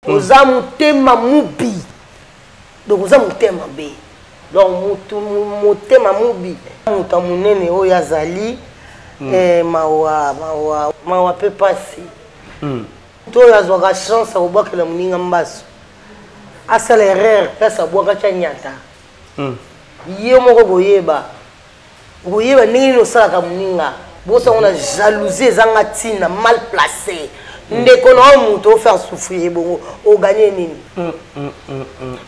oza motema mubi donc oza motema be donc motema mubi moto monene oyo azali mawa pe pasi to oyo azwaka chance akobwakela moninga mbaso asala erreur place abwakaki anyata ye moko boyeba ndenge osalaka moninga bosango na jalousie ezanga ntina mal placé ndeko na moto ofaire souffrir bongo oganye nini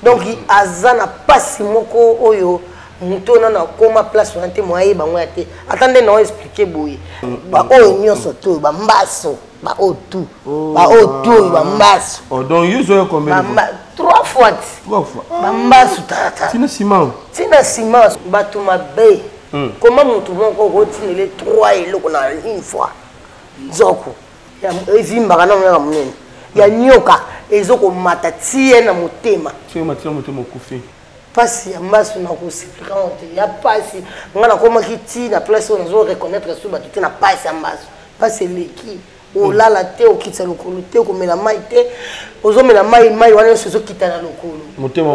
donc aza na pasi moko oyo moto na koma place wana te moyeba ngo ya te atande na expliquer boye ba oyo nyonso to ba mbaso ba otu ba otu ba mbaso donc you zo combien trois fois ba mbaso tata tina ciment bato mabe comment moto moko kotinele trois eloko na une fois nzoko ezimbaka na mwana munene ya nyoka ezokomata tie na motema okufi pasi ya mbaso na kosifika te ya pasi nga nakomaki ti na place oyo nazo reconnaître so bato te na pasi ya mbaso pasi eleki olala te okitisa lokolo te okomela mai te ozomela mai wana nyonso ezokita na lokolo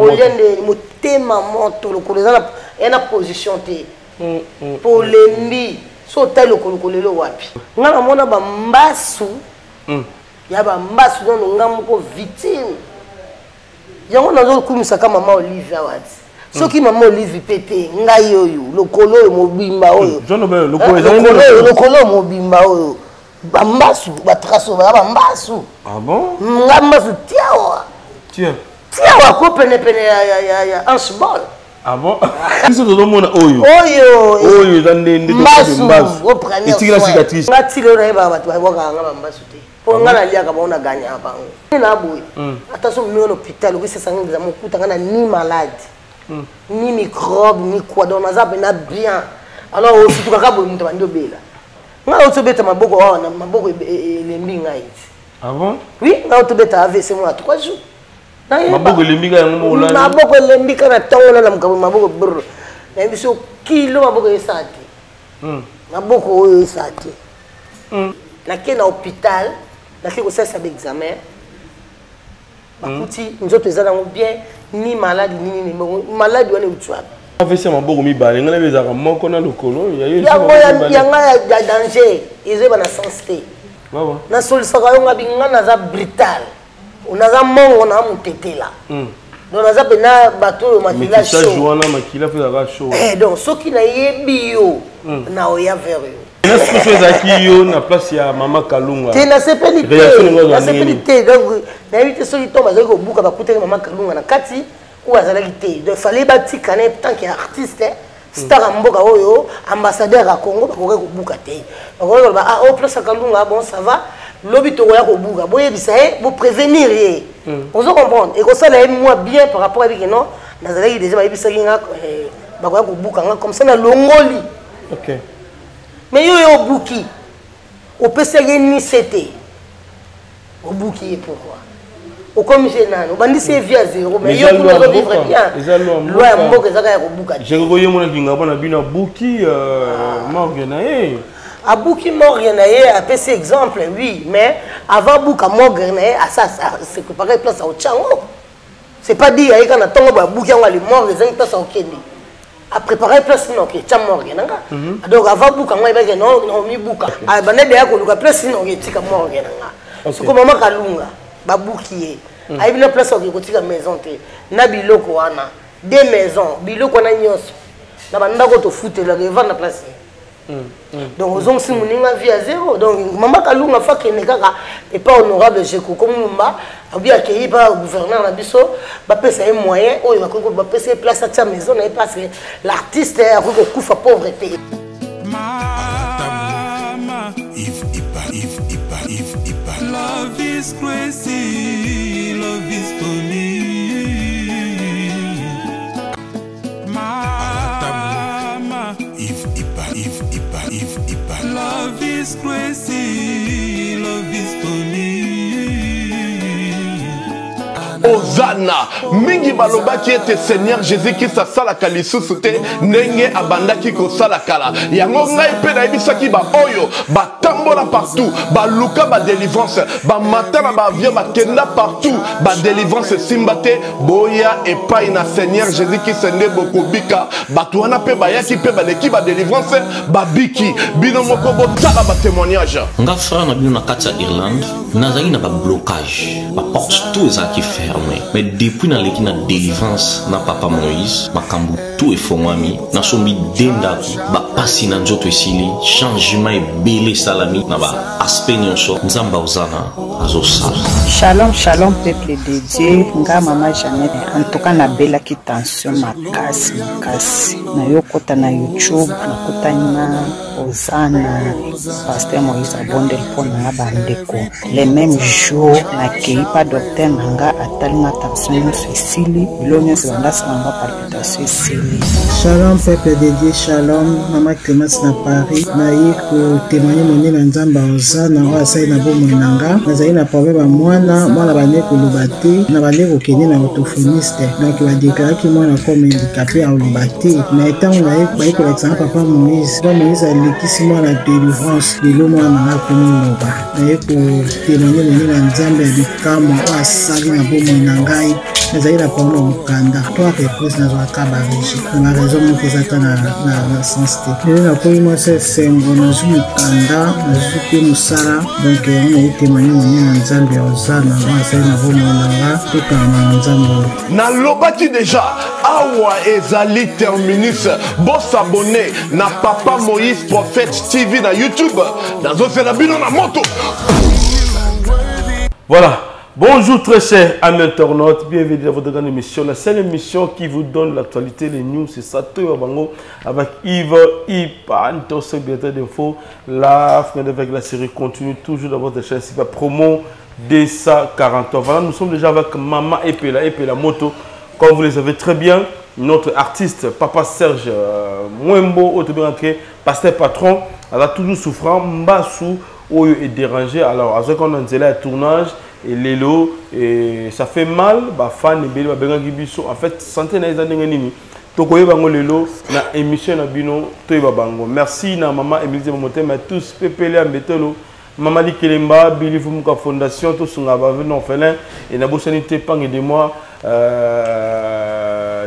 oliende motema moto lokolo eza na position te polembi so otali lokolo lelo wapi nga namona bambasu ya bambasu nono nga moko victime yango nazokumisa ka mama Olive awati soki mama Olive pete ngai oyo lokolo oyo mobimba oyo lokolo mobimba oyo bambasu batraso bambasu nga mbasu tiawa ko penepene ya hanchball Qu'est-ce que tu as oyo mbasu au premier soin ngati lelo na ba bato baboka nga bambasu te po nga na liaka baona ganya bango na boye attention mino l'hôpital ko sesa ngeza mokuta nga na ni malade ni microbe ni quoi donc naza na bien alors aussi tu ka boye muto bando bela nga otobeta maboko wana maboko elembi ngai oui nga otobeta AVC moi 3 jours maboko elembi ngai ngo la maboko elembi kana tongo na mkabo maboko brr na biso kilo maboko esati maboko oyo esati nakei na hôpital nakei kosala examen bakuti nzoto eza nango bien ni maladi nini maladi wana eutwapi AVC maboko mibale ngana bezaka moko na lokolo yango ya danger ezoyeba na sens te na solisaka yo nga binga naza brutal onaza mongo na motetela donc naza pena bato oyo makila chaud donc soki nayebi yo na oya vers yo est-ce que ezaki yo na place ya mama Kalunga te nasepeli te donc nayebi te soki to bazali kobuka bakutaki mama Kalunga na kati oyo azalaki te donc fallait batikana tant que artiste star ya mboka oyo ambassadeur ya Congo bakoki kobuka te bakoki koloba ah place ya Kalunga bon ça va lobi tokoya kobuka boyebisa ye boprévenir ye ozo comprendre ekosala ye moi bien par rapport avec non nazalaki déjà bayebisaki nga bakoya kobuka nga comme ça na longoli mais yo obuki opesaki ni sete obuki ye pourquoi okomise nano bandisi ye vie à zéro mais yo kuna ozovivre bien loi ya mboka ezaka ya kobuka te jekokoyemona kinga na bino abuki morgue na ye abuki morgue na ye apesi exemple oui mais avant buka morgue na ye c'est préparé place au chango c'est pas dit ayeka na tongo babuki yango ali morgue ezangi place okende a préparer place non ke cha morgue nanga donc avant buka ngo ebeke non mi buka bande de ya ko luka place non ke tika morgue nanga soko mama Kalunga babuki ye ayibina place oke kotika maison te na biloko wana deux maisons biloko wana nyonso na bandako to futela ke vendre place donc aux hommes si moninga vie à zéro donc mama Kalunga fa kene kaka et pas honorable Jeko comme Mumba abi accueilli par gouverneur na biso ba pesa un moyen o bakoko ba pesa place à sa maison na parce que l'artiste a ko kufa pauvreté mama if love is crazy love is funny mama if love is crazy love is funny Ozana mingi baloba qui était Seigneur Jésus qui sa sala kalisusu te nenge abanda ki ko sala kala yango ngai pe na ebisaki ba oyo ba tambola partout ba luka ba délivrance ba matana ba avion ba kenda partout ba délivrance simbate boya et pas na Seigneur Jésus qui sende bokobika batuana pe ba yaki pe ba leki ba délivrance ba biki bino moko bo tala ba témoignage nga frère na bino na katsa Irlande nazali na ba blocage ba porte tout ezaki fermé mais depuis na leki na délivrance na papa Moïse makambu tout efongwami na sombi denda ba pasi na nzoto esili changement ebele salami na ba aspect nyonso nzamba ozana azosala. Shalom shalom peuple de Dieu nga mama Jeannette en tout cas na belaki tension makasi na yokota na YouTube na kotani na ozana pasteur Moïse abondel pona bandeko les mêmes jours na keipa docteur nanga atalinga tension esili bilonyo sebandasa nanga palpitation esili. Shalom peuple de Dieu, shalom mama Clémence na Paris na yiko témoigner moni na nzamba ozana wa sai na bomo nanga nazali na problème mwana bane kolobate na bane kokende na orthophoniste donc ba déclarer mwana comme handicapé à olobate na etango na yiko ba exemple papa Moïse alikisi mwana délivrance lelo mwana na komoba na yiko témoigner moni na nzamba ya bikamo wa sali na bomo nanga nazali na problème mukanda toi repose na zaka barigi na raison mo kezata na sens te lelo na koyi mo se sengo na mukanda na zuke musara donc on a témoigné na nzambe ya ozana wa sai na bomo nanga toka na nzambe na lobaki déjà awa ezali terminus bon s'abonner na papa Moïse prophète TV na YouTube dans un bino na moto. Voilà. Bonjour très chers amis internautes, bienvenue dans votre grande émission, la seule émission qui vous donne l'actualité, les news, c'est ça, tout Bango avec Yves Ipa, un secrétaire d'info, la fin avec la série continue toujours dans votre chaîne, c'est la promo des 140 ans. Voilà, nous sommes déjà avec Maman Epela Moto, comme vous le savez très bien, notre artiste, Papa Serge Mwembo, autobiographie, pasteur patron, elle a toujours souffrant, Mbassou, Oyo est dérangé, alors à ce qu'on a un tournage, et l'élo et ça fait mal bah fan et bah bengagibiso en fait santé na ezandenga nini tokoye bango lelo na émission na bino toyeba bango merci na maman Émilie Motema tous pepele ambetelo maman Likelemba Bilifu Muka Fondation tous sunga ba venir orphelin et na bosanité pang de moi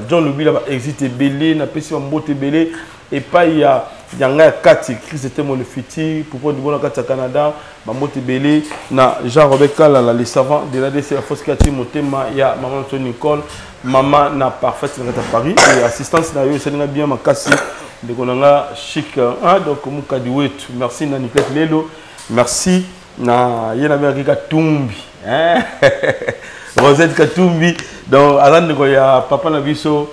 John Lubila ba exit belé na pesi mbote belé et pas il y a Yanga Kati, Chris était mon futur, pour du bon Canada, Mamote Belé, na Jean-Robert Kala, les savants de l'ADC, la Fosse Kati, Motema, il y a Maman Anthony Nicole, Maman na parfait à Paris, et assistance na yo, c'est bien ma casse, de Konanga chic, donc Mouka Diwet, merci na Nicolas Lelo, merci na Yena Merika Tumbi, Rosette Katumbi, donc Alan de Goya, Papa Nabiso.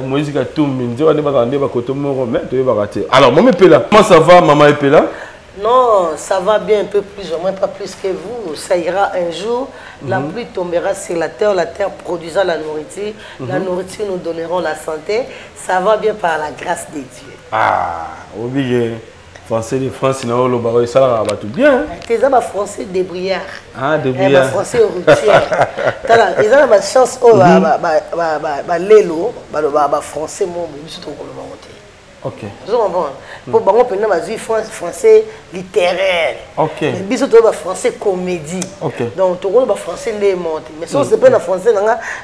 Moïse Katumbi, alors, maman Epela, comment ça va, maman Epela? Non, ça va bien, un peu plus ou moins, pas plus que vous. Ça ira un jour, la pluie tombera sur la terre produisant la nourriture. La nourriture nous donneront la santé. Ça va bien par la grâce de Dieu. Ah, oubliez. Français de France, sinon le barreau, ça va tout bien. T'es un français débrouillard. Ah, débrouillard. Français routier. T'es un chance, oh, l'élo, français, moi, je suis trop content. Ok. Vous comprenez? Pour bon, on peut français littéraire. Ok. Mais bisous, tu français comédie. Ok. Donc, tu vois, français les monte. Mais si on se prend en français,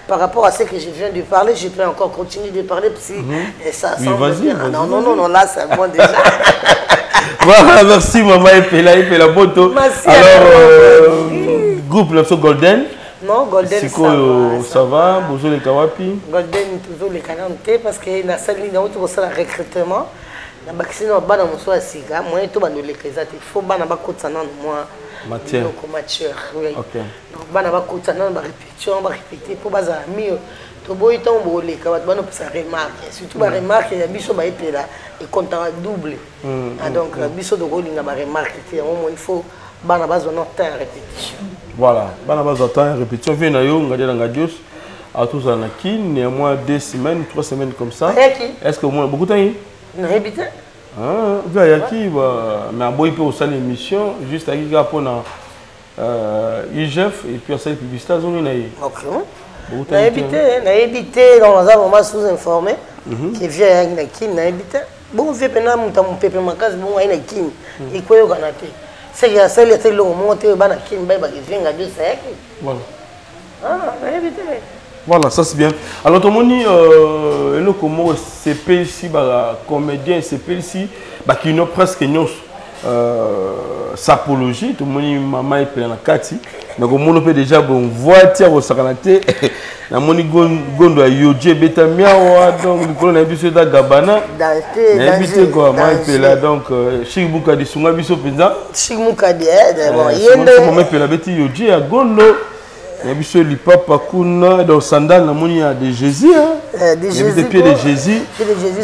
par rapport à ce que je viens de parler, je peux encore continuer de parler. Si ça semble bien. Non, là, c'est bon déjà. Voilà, merci maman Epela Boto. Alors, groupe Lapso Golden. Non, Golden ça va, bonjour les Kawapi. Golden toujours les 40 parce que la salle ligne où tu le recrutement. La vaccine au bas dans mon soir siga, moi tout bando les créatifs. Il faut bana ba kotsa nan moi matière. Donc matière. Oui. OK. Donc bana ba kotsa nan ba répétition, ba répéter pour baza mieux. To boy tombo les kabat bana pour ça remarque. Surtout ba remarque ya biso ba Epela et compte double. Donc biso de rolling ba remarque il faut bana ba zone temps répétition. Voilà, bana ba zone répétition vient na yo ngade na ngadios à tous en qui néanmoins 2 semaines, 3 semaines comme ça. Est-ce que moi beaucoup de temps? Non, habité. Ah, il y a qui mais aboy peut aussi l'émission juste à qui pour na IGF et puis ça publicité à zone naïe. Ok. On a évité dans les vraiment sous-informé qui vient avec la kin, on a évité. Bon, fait pendant mon pépé ma case, bon, il y a une kin. Et quoi, on a été. C'est qu'il y a celle qui est le monté au bas de la kin, qui vient à Dieu, c'est. Voilà. Ah, on a évité. Voilà, ça c'est bien. Alors, tout le monde, comment c'est ici, comédien, c'est ici, qui n'ont presque sapologie, tout le monde, maman est plein de kati. Donc, on peut déjà voiture au Sakanate. Na moni gondo yoje beta miawa donc le na biso da gabana na bité quoi moi pela donc Chic Mukadi sunga biso penza Chic Mukadi bon yende moi pela beti yoje a gondo na biso lipapa kuna dans sandal na moni ya de Jésus hein de Jésus pied de Jésus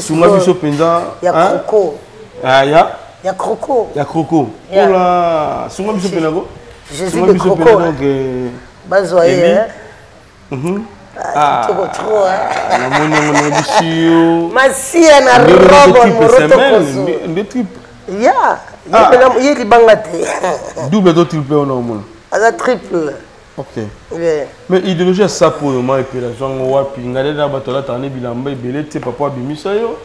sunga biso penza ya croco ah ya croco ola sunga biso pena go Jésus de croco donc bazoye Ah, trop hein. Masia na robo double de triple au normal. La triple. Ok. Mais idéologie à ça pour le moment et puis la gens wapi ngale na batola tane bilamba ebele te papa bimisa yo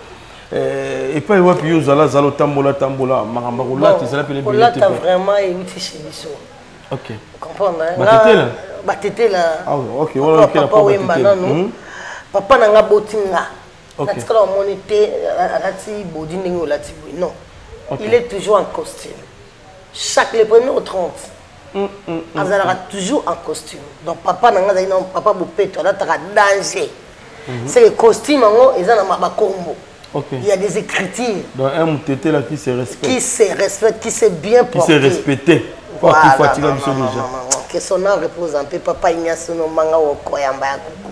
et pas wapi yo zala tambola maramba rola te zala pele bilete. Là vraiment et uti chez biso. Ok. Comprendre hein. Batete là. Ah ok, voilà OK la papa nanga botinga. Parce que la monité alati bodi ndenge olati boy. Non. Il est toujours en costume. Chaque le premier au 30. Azalaka toujours en costume. Donc papa nanga zali non papa bopeto là taka danger. C'est le costume ngo ezana mabakombo. OK. Il y a des écritures. Donc un moutété là qui se respecte. Qui se respecte, qui s'est bien porté. Qui s'est respecté. Pas plus fatigué biso déjà. Que son nom repose un peu papa Ignacio no manga wo koyamba ya kuku.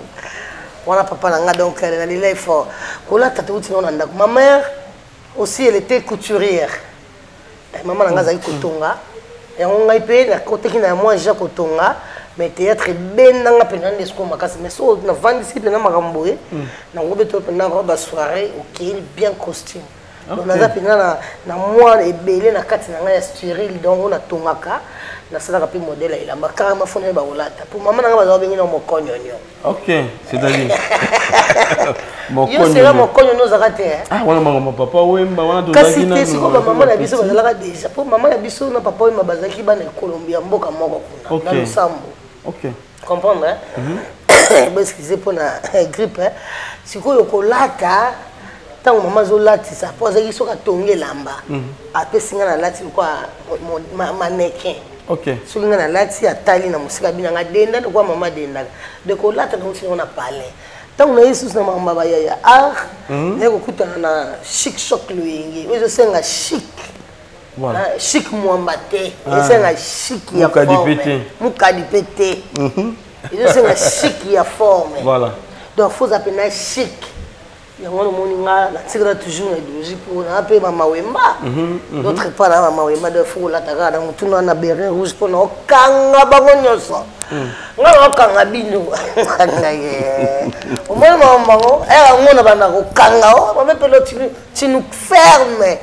Voilà papa nanga donc elle est fort. Kola tata uti no nanda. Ma mère aussi elle était couturière. Maman nanga zali kotonga. Et on a payé na côté qui na moi déjà kotonga mais théâtre ben nanga pena ndesko makasi mais so na vandi si pena makamboye. Na ngobe to pena robe soirée OK bien costume. Donc na pena na moi ebele na kati nanga ya stérile donc on a tongaka. Na sala kapi modèle il a makara mafone ba olata pour maman nanga bazo bengi na mokonyo nyo. OK, c'est-à-dire mokonyo. Yo c'est là mokonyo no zakate. Ah wana mama papa wemba wana to zaki na. Kasi ko ba maman na biso bazalaka déjà. Pour maman na biso na papa wemba bazaki ba na Colombia mboka moko kuna. Na Lusambo. OK. Comprendre hein? Parce que c'est pour la grippe hein. Sikoyo kolata tant maman zo lati ça pose ki soka tonge lamba. Après singa na lati quoi mannequin. OK. Soki nga na lati atali na musika binanga denda kwa mama denda. De ko lata na uti na parler. Tant na Yesu na mama ba ya ne ko kutana na chic choc luingi. Wezo senga chic. Voilà. Chic muambate. Senga chic ya forme. Mukadi pété. Wezo senga chic ya forme. Voilà. Donc faut appeler chic. yango no moninga na tigra toujours na idéologie pour na pe mama wemba d'autre part na mama wemba de fou la taka na mutuna na béret rouge pour na okanga bango nyoso nga okanga bino ngaye o mo mama ngo ngona bana okanga o ba pelo tu nous ferme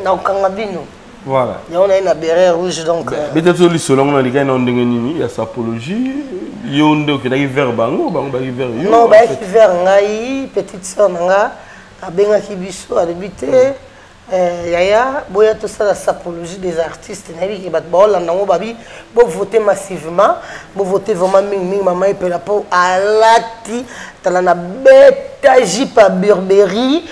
na okanga bino. Voilà. Il y a une béret rouge donc. Peut-être que selon nous, il y a une sapologie. Il y a un verre bango, verre. Non, verre ngai petite sœur nanga abenga kibiso a débuté. Yaya boya tout ça la sapologie des artistes. Nabi ki bat baola nango babi bo voter massivement, bo voter vraiment ming maman et la peau alati talana beta jipa Burberry.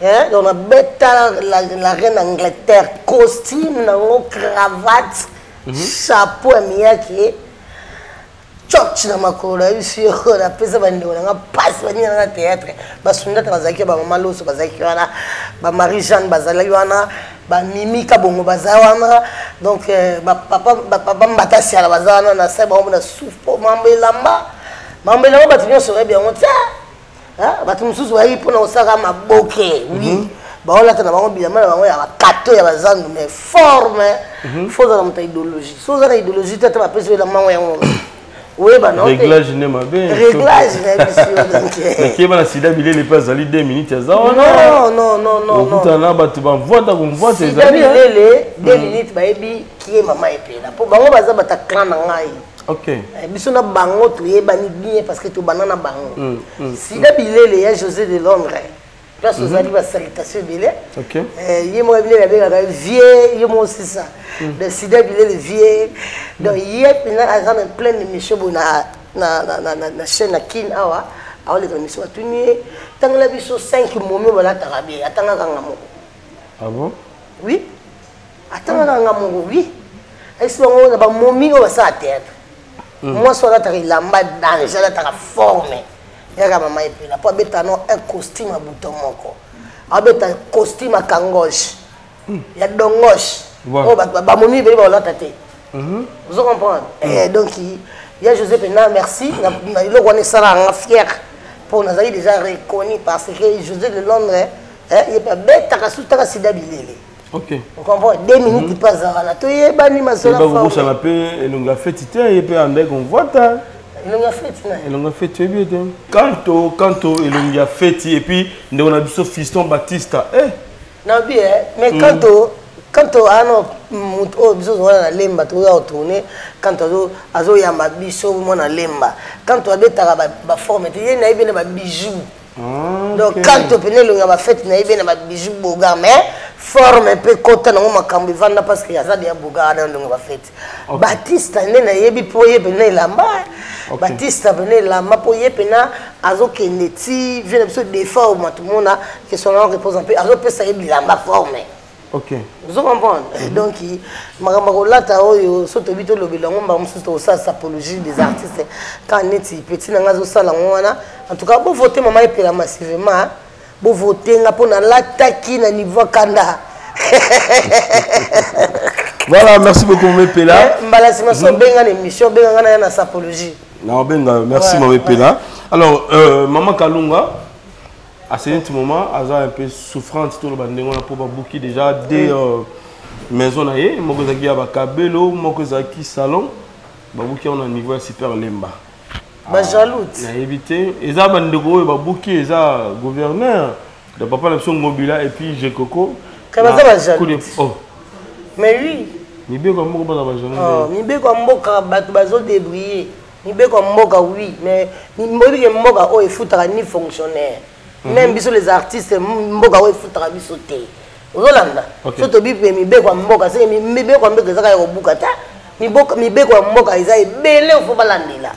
Hein? On a bêta la reine Angleterre, costume, cravate, chapeau, miyaki, church na makola, ici on a pesé bandi, on a passé bandi dans le théâtre. Basunda bazaki ba mama loso bazaki wana, ba Marie Jeanne bazali wana, ba Mimi Kabongo bazawana. Donc papa mbatasi ala bazana na seba on a souffle mambelamba. Mambelamba batinyo serait bien on ça. Ah, batu mususu wayi pona osaka maboke oui baola tana bango bilama na bango ya kato ya bazandu mais forme faut dans ta idéologie so za idéologie tata ba peso la mango yango Oui, bah non. Réglage n'est pas bien. Réglage n'est pas bien. Mais qui va la sida bilé les pas ali 2 minutes ça. Non. Tout en bas tu vas voir ta convoit c'est sida bilé 2 minutes ba ebi qui est maman epela. Pour bango baza bata clan na ngai. OK. Biso na bango tu yebani bien parce que tu banana bango. Sida bilé les José de Londres. Place aux amis, salutation bilé. OK. Il moi bilé avec vieux, il moi aussi ça. Le sida bilé le vieux. Donc hier il a en plein émission na chaîne na kin awa. Awa les émissions tunie. Tant la biso 5 moments voilà tarabé. Atanga kanga moko. Ah bon? Oui. Atanga kanga moko oui. Est-ce qu'on a ba momi o ça à terre. Moi sur la tari lamba dans la tara formé. Yaka mama epela po beta no un costume à bouton moko. Abeta costume à kangoche. Ya dongoche. Oh ba momi be ba la tate. Vous comprenez? Et donc il y a José Pena merci na le connaît ça là fier pour nous avoir déjà reconnu parce que José de Londres il est pas bête à souta sida bilele. OK. Vous comprenez 2 minutes il passe à la to yebani masola. Ba vous ça l'appelle et donc la fête était et puis andé qu'on voit ta. Il a fait très bien. Quand il a fait et puis on a vu ce fiston Baptiste. Non bien, mais quand on a un biso na lemba to ya tourner quand azo ya mabiso mo na lemba quand on a betaka ba forme te na ibena ba bijoux. Donc quand on pene lo ba fête na ibena ba bijoux boga mais forme un peu côté na makambi vanda parce que ya za dia boga na ndo ba fête. Baptiste na yebi po yebena lamba. Baptiste venait là, ma poye pena azo keneti vient de défaut au matumona que son nom repose un peu azo peut ça y lamba formé. OK. Vous comprenez? Donc makambo lata oyo soto bito lobela ngomba musuto sa sapologie des artistes quand neti petit na ngazo sala ngwana en tout cas bo voter maman epela massivement bo voter nga pona lata ki na niveau kanda. Voilà, merci beaucoup Mepela. Mbalasi maso benga l'émission benga na na sapologie. Non, benga, merci Mepela. Alors maman Kalunga à ce moment, elle a un peu souffrante tout le monde on a pour beaucoup déjà des maisons naé, mokozaki ya bakabelo, mokozaki salon, babuki on a niveau super lemba. Ba jaloux. Na éviter, eza bandeko ba buki eza gouverneur de papa la Ngobila et puis Jekoko. Kabaza ba jaloux. Oh. Mais oui. Mibe ko moko ba jaloux. Oh, mibe ko mboka bato bazo débrouiller. Mibe ko mboka oui, mais mbobi ke mboka o efutaka ni fonctionnaire. Même biso les artistes mboka o efutaka biso te. Ozolanda. Soto bipe mibe ko mboka, c'est mibe ko mboka zaka ya kobuka ta. Mibe ko mboka eza ebele ofo balandela.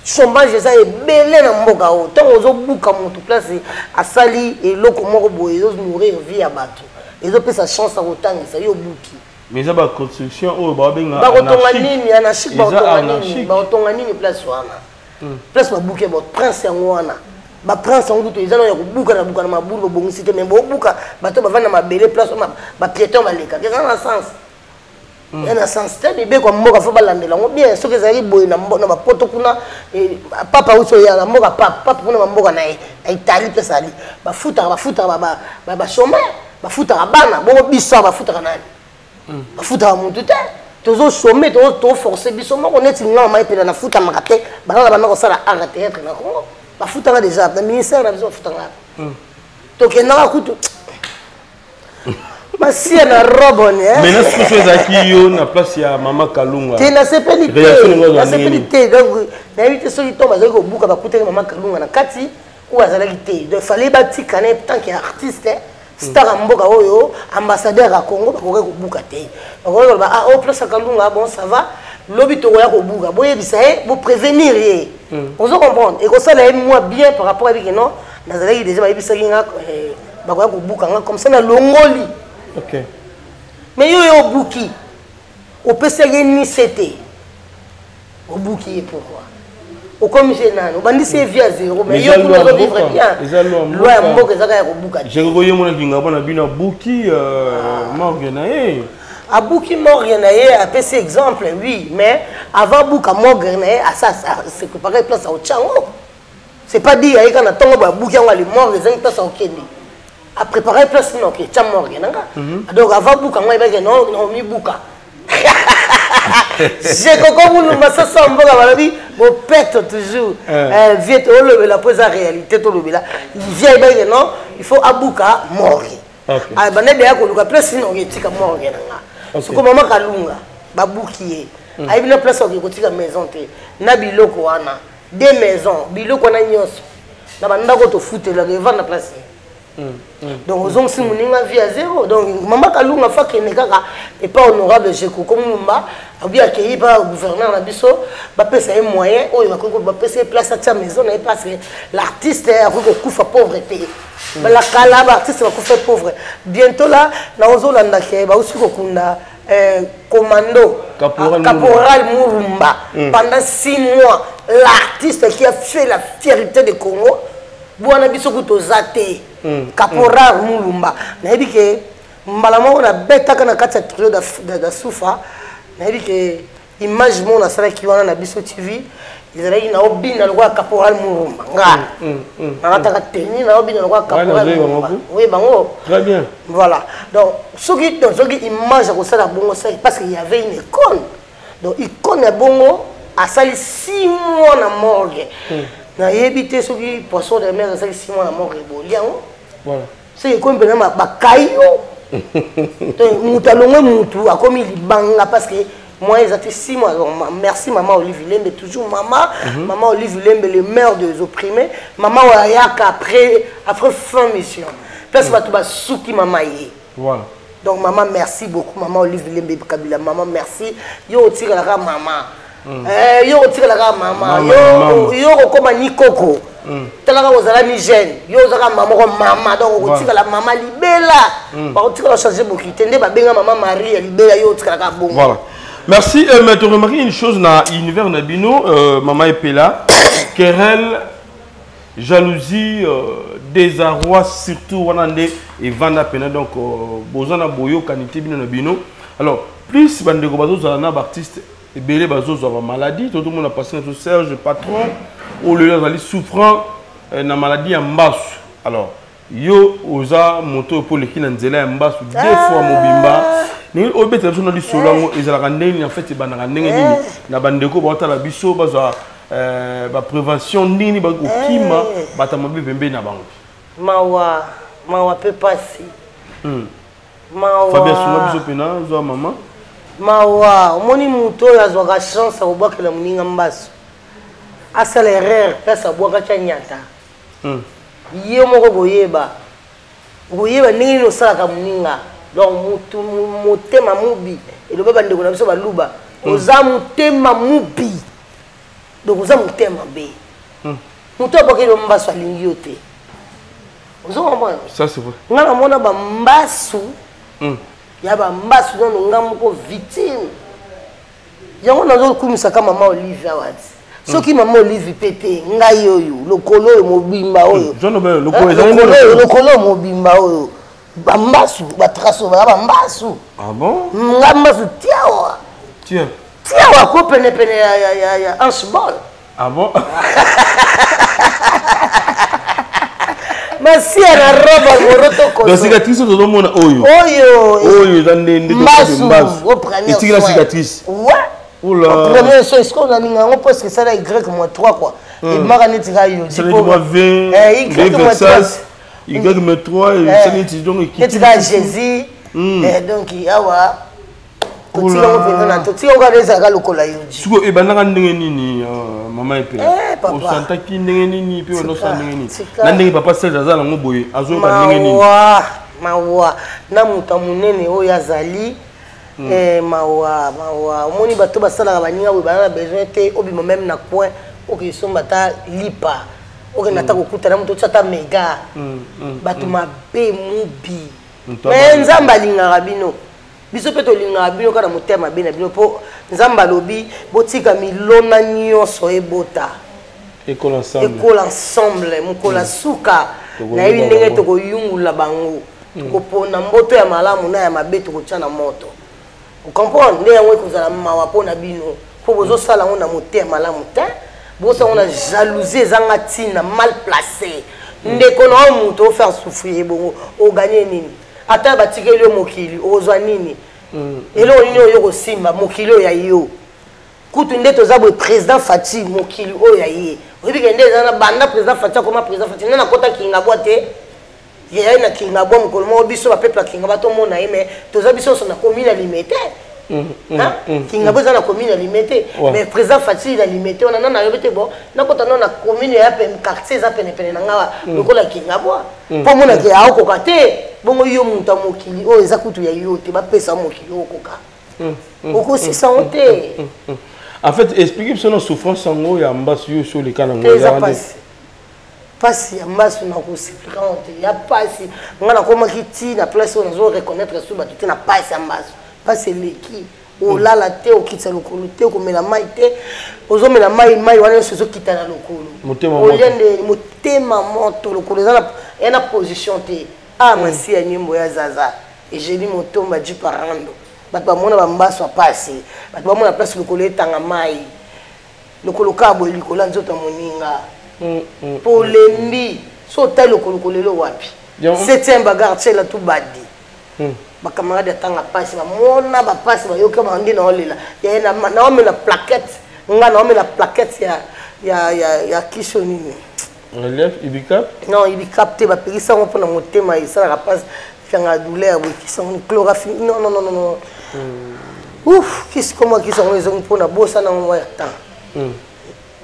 Chômage eza ebele na mboka o. Tant ozobuka moto place asali eloko moko boye ezo nourrir vie ya bato. Ezo pesa chance à kotangisa yo buki. Mais ça ba construction o ba benga ba kotonga nini anarchique ba kotonga nini place wana. Place ba buke ba prince ngwana. Ba prince nguto ezana ya kubuka na buka na mabulu bongisi te mais bobuka bato ba vana mabele place ba piéton baleka. Qu'est-ce que ça a sens? Il y a un sens te bébé comme mboka faut balandela ngo bien ce que ça riboye na ba poto kuna papa uso ya na mboka papa kuna mboka na Italie place ali. Ba futa ba chômeur, ba futa bana, bo bisa ba futa nani. Ba futa mutu te. Tozo chômer to forcer biso moko neti nga mai pe na futa makate bana bana ko sala art théâtre na Congo. Ba futa déjà na ministère na biso futa nga. To kenaka kutu. Masi na robone mais est-ce que c'estaki yo na place ya mama Kalunga te na sepelité donc na éviter ceux qui tombent avec buka ba kutenga mama Kalunga na kati ou azalaki te donc fallait batika na tant qu'artiste star mboka oyo ambassadeur à Congo ba ko buka te ba ba ah au place Kalunga bon ça va lobi to ya ko buka boye bisaye bo prévenir ye on se comprendre et que ça là moi bien par rapport avec non nazalaki déjà ba bisaki nga ba ko buka nga comme ça na longoli. OK. Mais yo buki. Au PSG ni c'était. Au buki pourquoi? Au commissaire nano, bandi c'est via zéro mais yo pour vivre bien. Loi mboka zaka ya kobuka. Je revoyais mon kinga bana bina buki Morganae. A buki Morganae a PC exemple oui, mais avant buka Morganae à ça c'est préparé place au Tchango. C'est pas dit aïka na tongo ba buki ngwa li mort les place au Kenya. A préparer place non que tu morgue nanga donc avant bouka moi ba non mi bouka J'ai comme nous ça semble bon pète toujours vieux le la pose la réalité tout le là vieille ben non il faut abuka mort ah bana de ko luka place non yetika mort nga so ko mama kalunga babuki ai bina place ko tika maison te na biloko wana des maisons biloko na nyonso na banda ko to foutela ke vendre place donc aux hommes si mon vie à zéro donc maman kalunga fa ke nekaka et pas honorable je ko comme mumba abi accueilli par gouverneur na biso ba pesa un moyen o ba pesa place à ta maison na parce que l'artiste a ko kufa pauvreté ba la kala ba artiste va kufa pauvre bientôt là na ozolanda ke ba usi ko kunda commando caporal Murumba pendant 6 mois l'artiste qui a fait la fierté de Congo bwana biso kutozate caporal Murumba na dit que malama on a beta kana kati trio da soufa na dit que image mon na sala ki wana na biso TV ils na obina le caporal Murumba nga na taka teni na obina le caporal Murumba oui bango très bien voilà donc ce qui image ko sala bongo ça parce qu'il y avait une icône donc icône bongo a sali 6 mois na morgue na yebité ce qui poisson de mer a sali 6 mois na morgue boliango voilà c'est comme ben ma bakayo donc mutalongo mutu a comme libanga parce que moi ils étaient 6 mois merci maman Olivier Lembe toujours maman Olivier Lembe le maire des opprimés maman Oyaka après fin mission parce que tu souki maman yi voilà donc maman merci beaucoup maman Olivier Lembe Kabila maman merci yo tira la maman yo tira la maman yo comme Nikoko telaka ozala mi jeune yo ozaka maman donc tira la maman libela ba tira changer beaucoup tende ba benga maman Marie libela yo tira la bongo voilà. Merci. Mais tu remarques une chose dans l'univers Nabino, Maman Epela, querelle, jalousie, désarroi, surtout Wanande et Vanda Pena. Donc, Bozana Boyo, Kanité Bino Nabino. Alors, plus Bandego Bazo, Zana Baptiste et Bélé Bazo, Zava maladie. Tout le monde a passé notre Serge, patron, ou le Zali souffrant na maladie en basse. Alors, yo oza moto pour les qui n'anzela en basse, 2 fois Mobimba. Ni obete biso na di solango ezalaka ndenge en fait ebandaka ndenge nini na bandeko baotala biso bazwa ba prévention nini ba kokima batamabe pembe na bango mawa pe pasi mawa Fabien Soula biso pena zo mama mawa omoni muto yazwaka chance ya kobwakela moninga mbaso asala erreur place abwaka tya nyata ye moko koyeba ndenge nini osalaka moninga donc motema mubi et le baba ndeko na biso baluba oza motema mubi donc oza motema be moto aboke lo mbaso alingi yo te ozo comprendre ça c'est vrai nga na mona ba mbasu ya ba mbasu non nga moko victime yango nazo kumisa kama mama Olive awati soki mama Olive pepe ngai oyo lokolo mobimba oyo lokolo mobimba oyo bambasu batraso bambasu ah bon ngambasu tiawa tiawa ko pene ya handball ah bon merci na roba moroto ko la cicatrice de l'homme oyo dans mbasu et la cicatrice ouais oula première chose est-ce qu'on a mis en parce que ça là Y-3 quoi et maraneti rayo c'est le mois 20 Y-3 il gagne mes 3 et ça n'est donc qui Jésus donc awa kotika ko na to tika ko reza ka lokola yo suko e banaka ndenge nini mama epe o santa ki ndenge nini pe no santa ndenge nini na ndenge papa Serge azala ngo boye azo ba ndenge nini mawa na muta munene o yazali mawa omoni bato basala baninga we bana besoin te obimo même na coin o ki somba ta lipa oke nata kokutana mutu tsata mega bato mabe mubi mais nzamba lingaka bino biso pe to lingaka bino kana motema be na bino po nzamba lobi botika milona nyonso ebota école ensemble mukola suka na yebi ndenge tokoyungula bango kopona mboto ya malamu na ya mabe tokotya na moto okomprendre nde yango ekozala mawa mpona bino po bozosala ngo na motema malamu te bosa on a jalousie ezanga tina mal placé ndeko na mutu faire souffrir bongo o gagner nini ata batikeli yo mokili ozwa nini elo nini oyo kosimba mokili ya yo kutu nde toza boye président Fati mokili oyo ya ye oyebi ke nde eza na banda président Fati akoma président Fati nde nakota Kingabwa te yeye na Kingabwa mokolo moko biso bapeuple ya Kingabwa tomona ye mais toza biso nyonso na commune ya Limete Kingabwa eza na commune ya Limete mais président Fati na Limete wana nana yobi te bon nakota na commune ya quartier eza penepene na ngawa lokola Kingabwa mpo monake aokoka te bongo yo moto ya mokili oyo eza kutu ya yo te bapesa mokili okoka okosisa ngo te. En fait, expliquez-moi nos souffrances en haut et en bas sur les canaux. Pas si en bas sur nos expliquer il y a pas si on a comment qui la place on doit reconnaître sur bah tu n'as pas si en bas pas c'est l'équipe au là la terre au qui c'est le colo terre comme la maille terre aux hommes la maille on est sur ce qui t'a le colo au lieu de motema moto le colo il y a une position terre ah moi si un nyimbo ya zaza et j'ai dit mon tombe du parando bato mona bambaso apasi bato bamona place lokolo etanga mai lokolo kabo likola nzoto moninga polembi so ta lokolo kolelo wapi 7e bagarde la tout badi ba camarade atanga pasi bamona ba pasi ba yoka bandi na olela ya na omela plaquette nga na omela plaquette ya kisho nini relève ibicap non ibicap te ba pekisa ngo pona motema isala ka pasi kanga douleur qui sont chloraphine non ouf qu'est-ce comment qui sont les pour na bossa na moi temps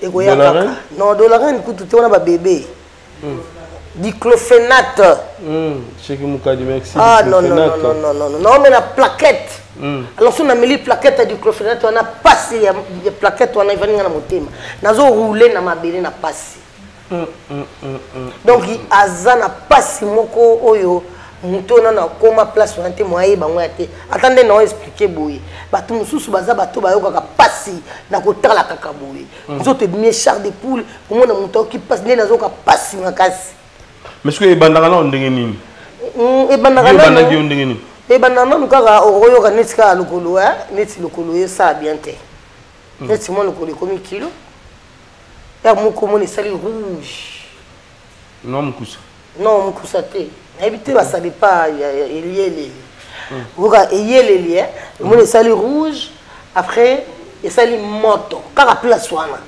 et goya kaka non dolarine kutu te wana ba bébé diclofenac chez qui mukadi merci ah non mais la plaquette alors si on a mis plaquette du diclofenac on a passé les plaquettes on a venir na motema nazo rouler na mabele na passer donc aza na passi moko oyo mutona na koma place on te moye bango ya te attendez non expliquer boye bato mususu baza bato bayoka ka passi na kotala kaka boye nzoto bien char de poule comment na muto qui passe ne nazoka passi makasi mais ce que bandaka na ndenge nini e bandaka na ndenge nini e bandaka na kaka oyoka netika lokolo neti lokolo ye ça bien te neti mo lokolo comme kilo ya moko mo sali rouge non mukusa te habité ba sali pas eliele voka eliele mo sali rouge après et sali moto kaka place wana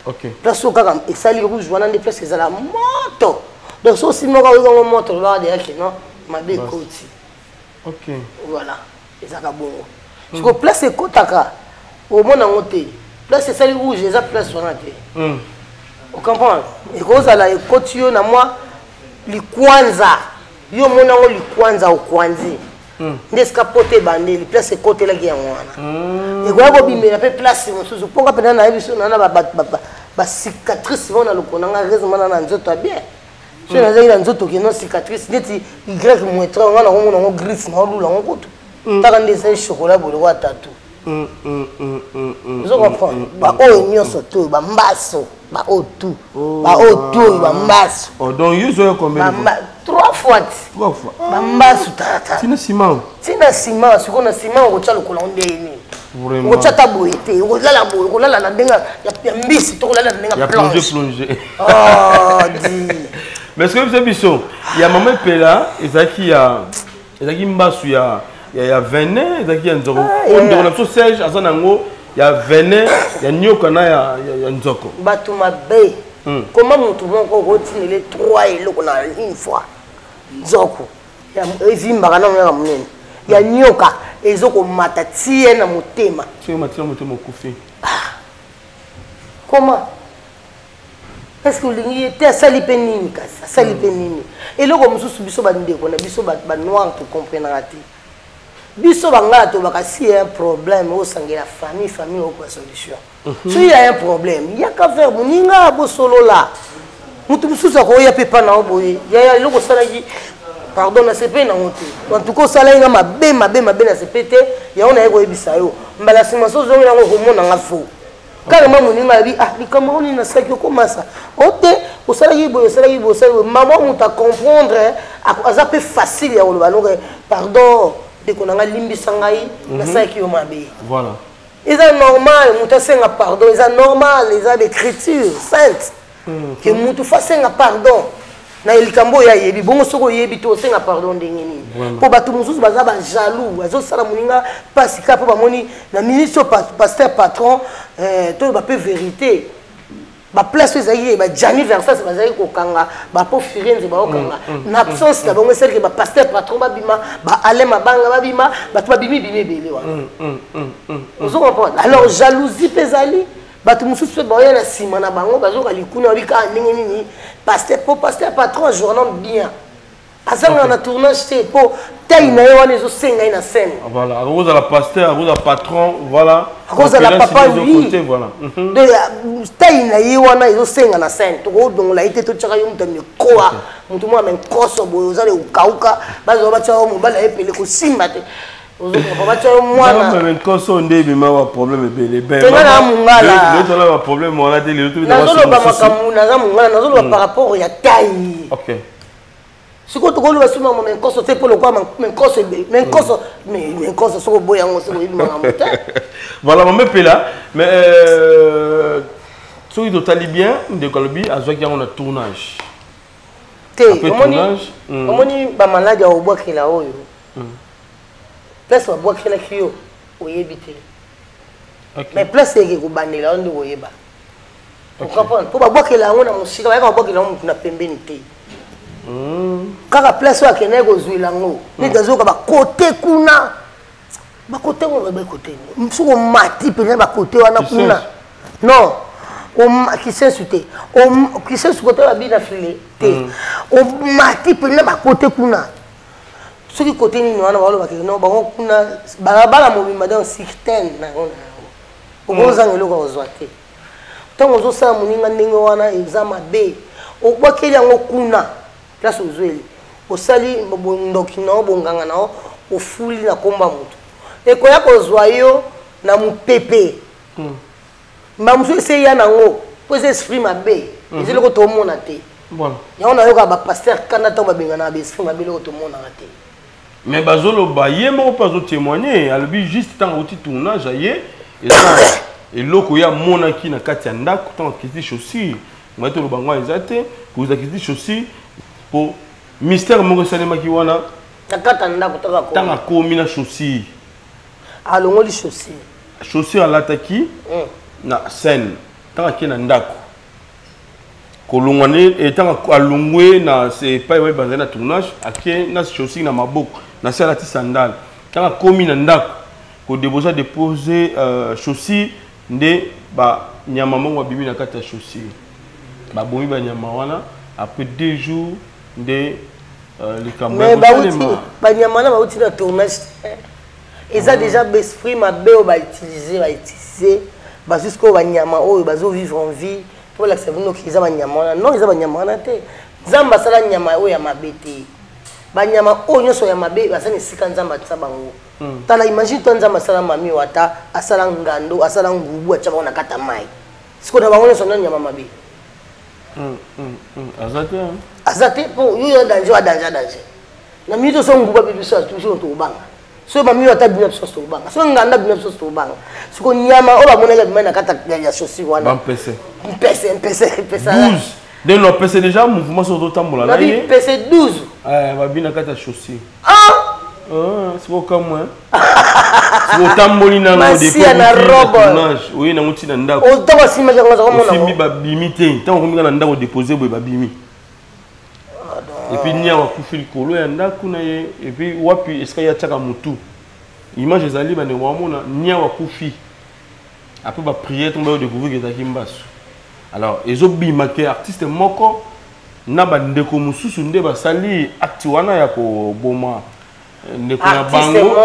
OK place kaka et sali rouge wana des places que la moto donc so si moko ngo moto là de yake non mabe koti OK voilà ezaka bongo siko place ekotaka au mona ngote place sali rouge eza place wana te on comprend et cause la ekoti yo na moi likwanza yo mona ngo likwanza okwanzi ndeska pote bandeli place ekotela ki yango wana et kwa bimela pe place mosusu ponga pena na biso na ba cicatrice vona lokonanga raison na nzoto bien so na zaki na nzoto ki no cicatrice neti y moetra ngana ngo ngo gris na lula ngo kutu taka ndesa chocolat bolo wa tatu zo comprendre ba o nyonso to ba mbaso ba o tout ba o tout ba mbaso donc you zo combien 3 fois ba mbaso tata tina ciment siko na ciment ko tshalo ko ndeni vraiment ko tshata boyete ko lala na ndenga ya mbisi to ko lala na ndenga ya plongé oh di mais ce que vous biso ya maman pela ezaki mbasu ya venin ezaki ya nzoko on na so Serge azanango ya venin ya nyoka na ya nzoko bato mabe comment mutu moko kotinele 3 eloko na une fois nzoko ya ezimbaka na mwana munene ya nyoka ezoko mata tie na motema okufi comment est-ce que lingi te sali penini kasa sali penini eloko mususu biso bandeko na biso ba noir to comprendre raté biso bangala to bakasi un problème au sangue la famille au pas solution so il y a un problème il y a qu'à faire muninga bo solo là mutu mususu ko ya pepa na oboye ya eloko salaki pardon na sepe na ngote en tout cas sala nga mabe na sepete ya ona eko ebisa yo mbala sima so zo ngo homona nga fo carrément moninga bi likama oni na saki ko masa ote osalaki boyo maman muta comprendre aza peu facile ya oloba donc pardon de konanga limbisa ngai na saki yo mabe voilà c'est normal muta senga pardon c'est normal les a d'écriture sainte que mutu fasenga pardon na likambo ya yebi bongo soko yebi to senga pardon ndenge nini po bato mususu baza ba jaloux azo sala muninga pasika po bamoni na ministre pasteur patron to ba pe vérité ba place ezali ba jani versa c'est bazali ko kanga ba po firenze ba okanga na absence na bongo celle que ba pasteur patron ba bima ba ale mabanga ba bima bato ba bimi belé wa ozo comprendre alors jalousie pesali bato mususu ba ya na sima na bango bazoka likuna bika ndenge nini pasteur patron journal bien asanga na tournage te po taille na yo wana zo senga ina scène voilà à cause de la pasteur à cause de la patron voilà à cause de la papa oui voilà de taille na yo wana zo senga na scène to go donc la ite to chaka yo mutami koa mutu mo amen koso boyo zale ukauka bazo ba chawo mo bala epele ko simba te ozo ko ba chawo mwana même koso ndebe ma wa problème ebele be na mungala le to la problème on a dit le tout de na zo ba makamuna za mungala na zo ba par rapport ya taille OK. Si tu as un coso, tu peux le voir, mais coso, c'est boya, voilà, mon père là, mais si tu as bien, de Colombie, à Zoaki, on a tournage. Tournage. On dit que malade au bois qui là haut. Place au bois qui là qui yo, au yébité. Mais place c'est que vous bandez là, on doit y ba. Vous comprenez? Pour bois qui là, on a mon chic, on a bois qui là, on a pembénité. Kaka place wa kene go zuilango ni dazoka ba côté kuna ba côté on ba côté msuko mati pene ba côté wana kuna non qui s'est sauté qui s'est sauté ba bina filé te o mati pene ba côté kuna soki côté ni wana ba lo ba kene ba kuna ba mo bima dans certaine na ona o zanga lo ko zwate tango zo sa muninga ndenge wana examen B o bakeli yango kuna place ozweli osali ndoki na bonganga na ofuli na komba mutu ekoya kozwa yo na mupepe mamusu ese ya nango po ese esprit mabe ezeli ko tomona te voilà yango na yoka ba pasteur kana to babenga na ba esprit mabe ko tomona te mais bazolo ba yemo pas au témoigner albi juste tant outil tournage aye et loko ya mona ki na kati ya ndako tant kiti chaussure moi to lo bangwa ezate vous akiti chaussure pour mystère moko salema ki wana takata ndako taka ko tanga komi na chaussure alongoli chaussure chaussure alataki na scène tanga ki na ndako kolongwane et tanga alongwe na c'est pas ouais banza na tournage ake na chaussure na maboko na sala ti sandal tanga komi na ndako ko déposer chaussure nde ba nyama moko bimi na kata chaussure ba bomi ba nyama wana après 2 jours de les caméras mais banyamana ba uti na tournage ils a déjà l'esprit mabe o ba utiliser ba jusqu'au banyama o ba zo vivre en vie pour la servir no kiza banyamana non ils a banyamana te zamba sala nyama o ya mabete banyama o nyoso ya mabe ba sani sika nzamba tsa bango tala imagine to nzamba sala mami wata asala ngando asala ngubu acha ba na kata mai siko na bango nyoso na nyama mabe azate pour yo danger na mito so nguba bibiso toujours to banga so ba mi wata bina biso to banga so nganda bina biso to banga siko nyama o ba monela bimana kata ya chaussure wana PC 12 de no PC déjà mouvement sur d'autres tambola na PC 12 ba bina kata chaussure c'est pas comme moi c'est tamboli na ngo de oui na muti na ndako o to ba sima ka ngaza mona simi ba bimite tant ko minga na ndako déposer boy ba bimi et puis nia wa kufili kolo ya ndako na ye et puis wapi est-ce qu'il y a tchaka mutu image ezali ba ne wa mona nia wa kufi après ba prière tombe découvrir que taki mbasu alors ezo bima ke artiste moko na ba ndeko mususu nde ba sali acti wana ya ko boma ndeko na bango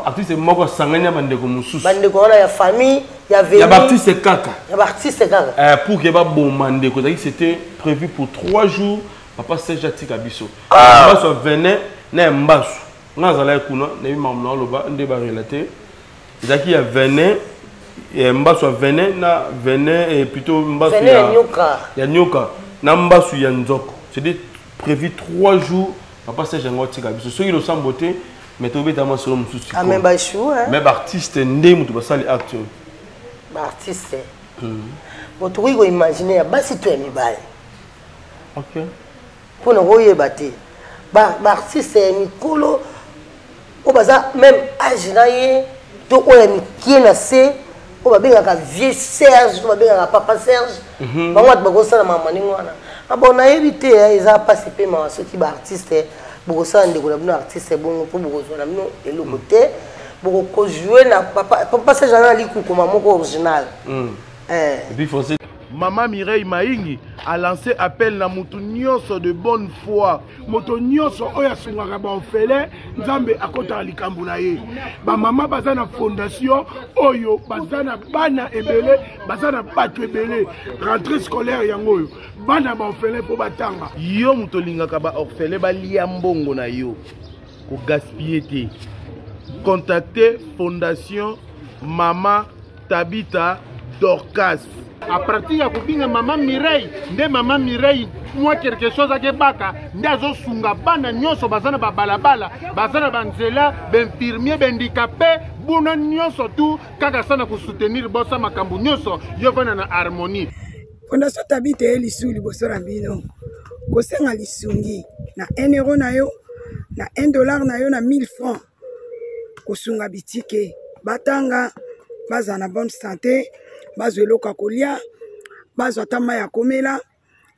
artiste moko sanganya ba ndeko mususu ba ndeko wana ya famille ya venu ya ba artiste kaka pour que ba boma ndeko c'était prévu pour 3 jours papa Serge Atika biso mbaso venait na mbaso ngazala kuna na bimamna loba nde ba relater zaki ya venait et mbaso venait na venait et plutôt mbaso ya nyoka na mbaso ya nzoko c'était prévu 3 jours papa Serge Atika biso ceux qui le semble beauté mais tu veux tellement sur mususu ah mais ba chou hein mais artiste ndé mutu basali acteur ba artiste bon tu peux imaginer ya basi tu es mibale OK pour nous regarder te ba artiste mikolo o baza même âge na ye to o ya mikie na se o ba benga vieux Serge o ba benga papa Serge ba ngwa ba kosala mama ni ngwana abona yebite eza passer pe ma ceux qui ba artiste bokosala ndeko na bino artiste bongo po bokozwa na bino eloko te boko jouer na papa Serge na likuko moko original et puis foncé. Maman Mireille Maïngi a lancé appel na mutu nyonso de bonne foi. Moto nyonso oya sungaka ba ofele nzambe akota likambu na ye. Ba mama bazana fondation oyo bazana bana ebele bazana batu ebele rentrée scolaire yango yo. Bana ba ofele po batanga. Yo muto lingaka ba ofele ba lia mbongo na yo. Ko gaspiller te. Contactez Fondation Mama Tabita Dorcas. À partir de kubinga Maman Mireille, nde Maman Mireille, moi quelque chose à Kebaka, ndazo sunga bana nyonso bazana ba balabala, bazana banzela, benfirmier, handicapé, buna nyonso tout, kaka sana ku soutenir bossa makambu nyonso, yo vana na harmonie. Fondation Tabita elisu liboso na bino. Kosenga lisungi na 1 euro na yo, na 1 dollar na yo na 1000 francs. Kosunga bitike, batanga, bazana bonne santé. Bazwe loka kolia, bazwa tama ya komela,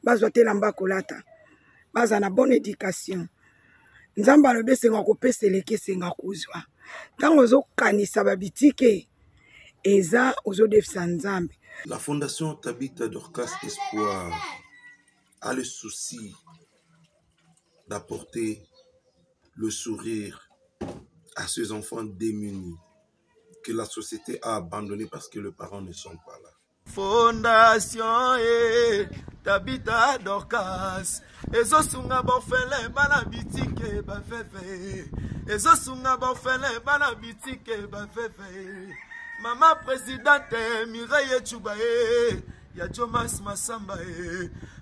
bazwa telamba kolata, bazwa na bonne éducation. Nzamba lobe senga kopesa leke senga kuzwa. Tango zo kanisa babitike, eza ozo defisa nzambe. La Fondation Tabita Dorcas Espoir a le souci d'apporter le sourire à ces enfants démunis que la société a abandonné parce que les parents ne sont pas là. Fondation Tabita Dorcas ezo sunga bofele bana bitike ba fefe ezo sunga bofele bana bitike ba fefe Mama présidente Mireille Chubaye ya Jomas Masamba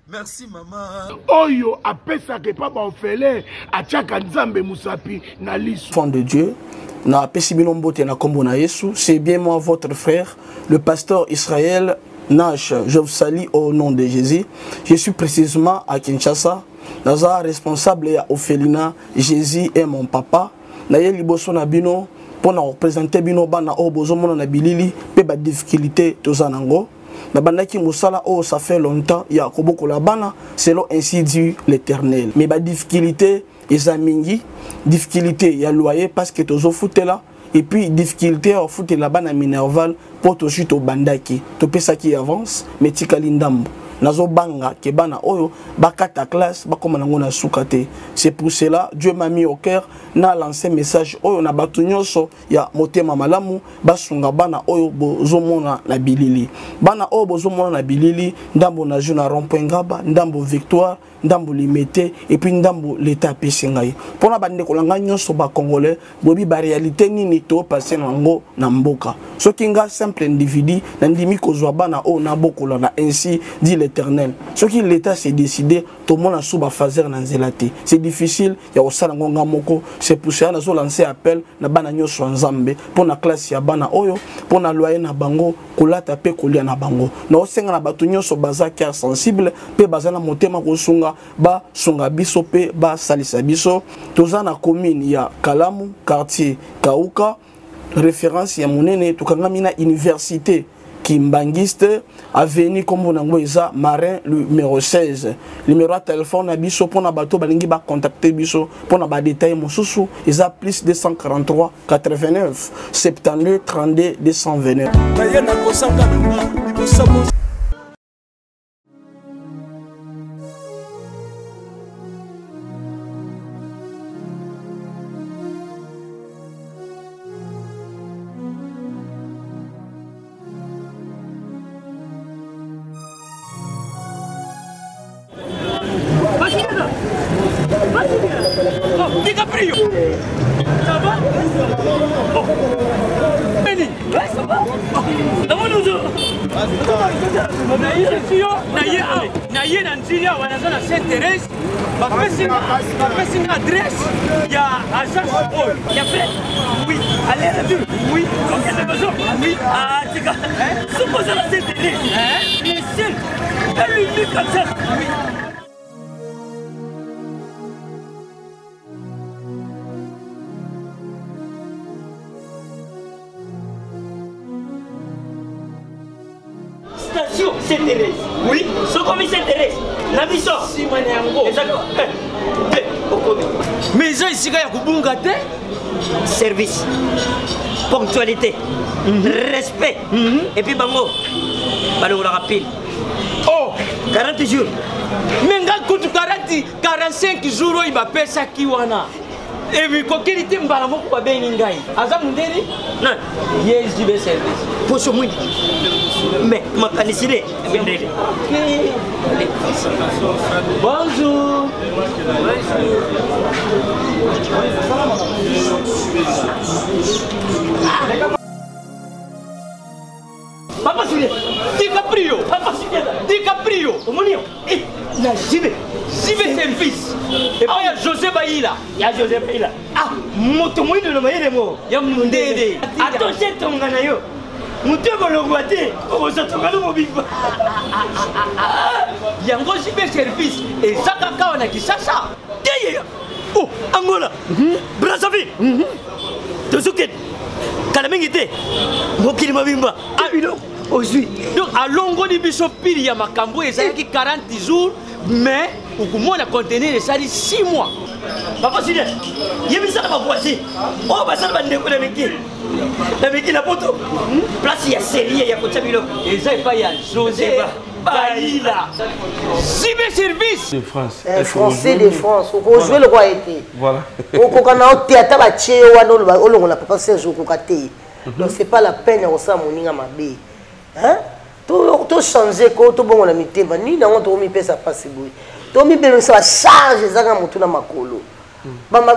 merci maman Oyo apesa ke papa ofele achaka nzambe musapi na lisu Enfant de Dieu na pesibinombote na kombo na Yesu, c'est bien moi votre frère, le pasteur Israël Nash. Je vous salue au nom de Jésus. Je suis précisément à Kinshasa. Naza responsable à Ophelina. Jésus est mon papa. Naye liboso na bino pour na représenter bino bana o bozomo na bilili pe ba difficulté tozanango. Na bandaki musala o ça fait longtemps ya koboko la bana selon ainsi dit l'Éternel. Mais ba difficulté Ezamingi, difficulté ya loyer parce que tozo foutela et puis difficulté à foutre la bana minerval pour to chute au bandaki to pesa qui avance mais tikali ndambo nazo banga ke bana oyo bakata classe bakoma nango na sukate. C'est pour cela Dieu m'a mis au cœur na lancé message oyo na batu nyonso ya motema malamu basunga bana oyo bozomona na bilili bana oyo bozomona na bilili ndambo na juna rond-point Ngaba ndambo Victoire ndambo limité et puis ndambo l'état pesingai pona bande kolanga nyonso ba congolais bobi ba réalité nini to passer nango na mboka soki nga simple individu na ndimi kozwa bana o na bokola na ainsi dit l'Éternel soki l'état s'est décidé to mona suba fazer na nzelate c'est difficile ya osala ngonga moko c'est pour ça na zo lancer appel na bana nyonso nzambe pona classe ya bana oyo pona loyer na bango kolata pe kolia na bango na osenga na batu nyonso baza cœur sensible pe baza na motema kosunga ba sunga biso pe ba salisa biso toza na commune ya Kalamu quartier Kauka référence ya monene tukangami na université Kimbangiste avenue Kombo nango eza Marin numéro 16 numéro de téléphone na biso pona bato balingi ba contacter biso pona ba détail mosusu eza plus 243 89 72 32 229 DiCaprio. Ça va? Oh. Benny. Ouais, ça va? D'abord nous. Naïe Nantilia, on a la Sainte-Thérèse. Ma adresse. Il y a agence. Il y a fait. Oui. Allez, la ville. Oui. Donc, il y a des besoins. Oui. Ah, tu gars. Suppose la Sainte-Thérèse. Bien sûr. Elle lui dit comme ça. Oui. Thérèse. Oui. Ce commissaire Thérèse. La mission. Si moi n'ai exactement. Mais ça ici il y a kubunga te. Service. Ponctualité. Respect. Et puis bango. Balo la rapide. Oh, 40 jours. Mais nga kutu 45 jours il va payer ça qui wana. Et puis kokeli te mbala moko ba bengi ngai. Aza mundeni? Non. Yes, du service. Pour ce monde. Mais ma canicide bendele. Bonjour. Papa Julien, DiCaprio, Papa Julien, DiCaprio, Omonio, et la JB service. Et puis il y a José Baïla. Il y a José Baïla. Ah, motomouille de l'homme, il y a Mundede. Attention, ton ganayo. Moutou Bologouate, on s'en trouve à l'homme. Il y a un gros JB service. Et ça, caca, on a qui ça. Oh, Angola, Brazzaville, Tozuket, Kalamengite, Mokili Mabimba. Ah, aujourd'hui. Donc, à longo de Bishopil, il y a ma cambo et ça qui 40 jours, mais au moins on a contenu ça dit 6 mois. Papa Sylvain, il y a mis ça dans ma voiture. Oh, bah ça va me décoller avec qui? Avec la photo. Place, il y a série, il y a Kochabilo. Et ça, il y a José Baïla. Cyberservice de France. Français de France. On peut jouer le roi été. Voilà. On peut théâtre, on a pas Serge Kokate. Donc, c'est pas la peine de ça, mon ninga mabé. Hein? Tout changer, tout bon, on a mis thème. Ni dans on mis pesa pas si boui. Tout mis bien ça charge ça quand on a makolo. Mama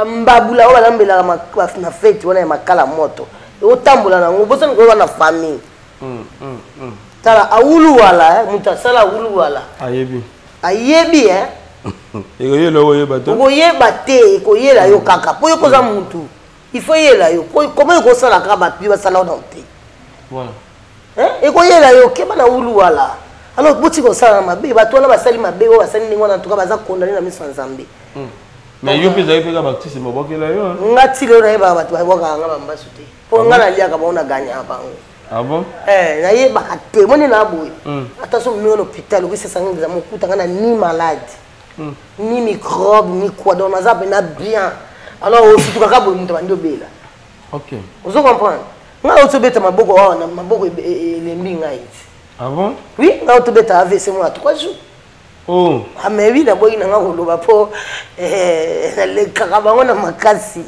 mbabula wala mbela na fête wana makala moto. O tambola na ngobosa ngo wana famille. Tala awulu wala muta sala awulu wala. Ayebi. Ayebi Eko yelo oyeba to. Ko yeba te, ko yela yo kaka. Po yo koza muntu. Il faut yela yo. Comment ko sala ka ba pi ba sala on te. Voilà. Et quand il y a là, il y a là. Alors, si vous avez un bébé, vous avez un bébé, vous avez un bébé, vous avez condamné la mise en Zambie. Mais vous avez fait un baptême, vous avez fait un baptême. Vous avez fait un baptême. Pour nga na liaka ba on a gagné bango. Ah bon? Na yeba te moni na boy. Attention nous à l'hôpital, oui c'est ça nous avons kuta nga ni malade. Ni microbe, ni quoi donc na na bien. Alors aussi tout ka boy muto bando bela. OK. Vous comprenez? Nga otobeta maboko na maboko elembi ngai. Ah bon? Oui, nga otobeta AVC moi 3 jours. Oh. Ah mais oui na boy na nga koloba po le kakabango na makasi.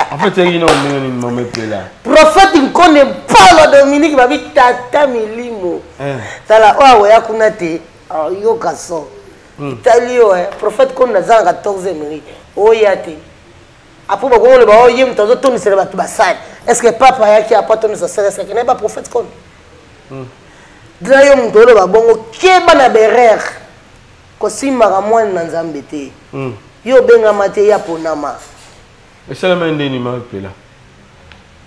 En fait, il y a un là. Prophète, il ne connaît pas le Dominique, il va dire Tata Milimo. Ça là, oh, ouais, Akunate, yo kaso. Italio, prophète, qu'on a 14 minutes. Oh, yate. Après, on va voir, il y a un temps de temps, c'est le bassin. Est-ce que papa qui a pas ton nécessaire, est-ce qu'il n'est pas prophète comme? D'ailleurs, mon tour, va bon, qui est ban à Berer? Kosi Maramouan Nanzambete. Yo benga mate ya ponama. Et ça, la main d'ennemi,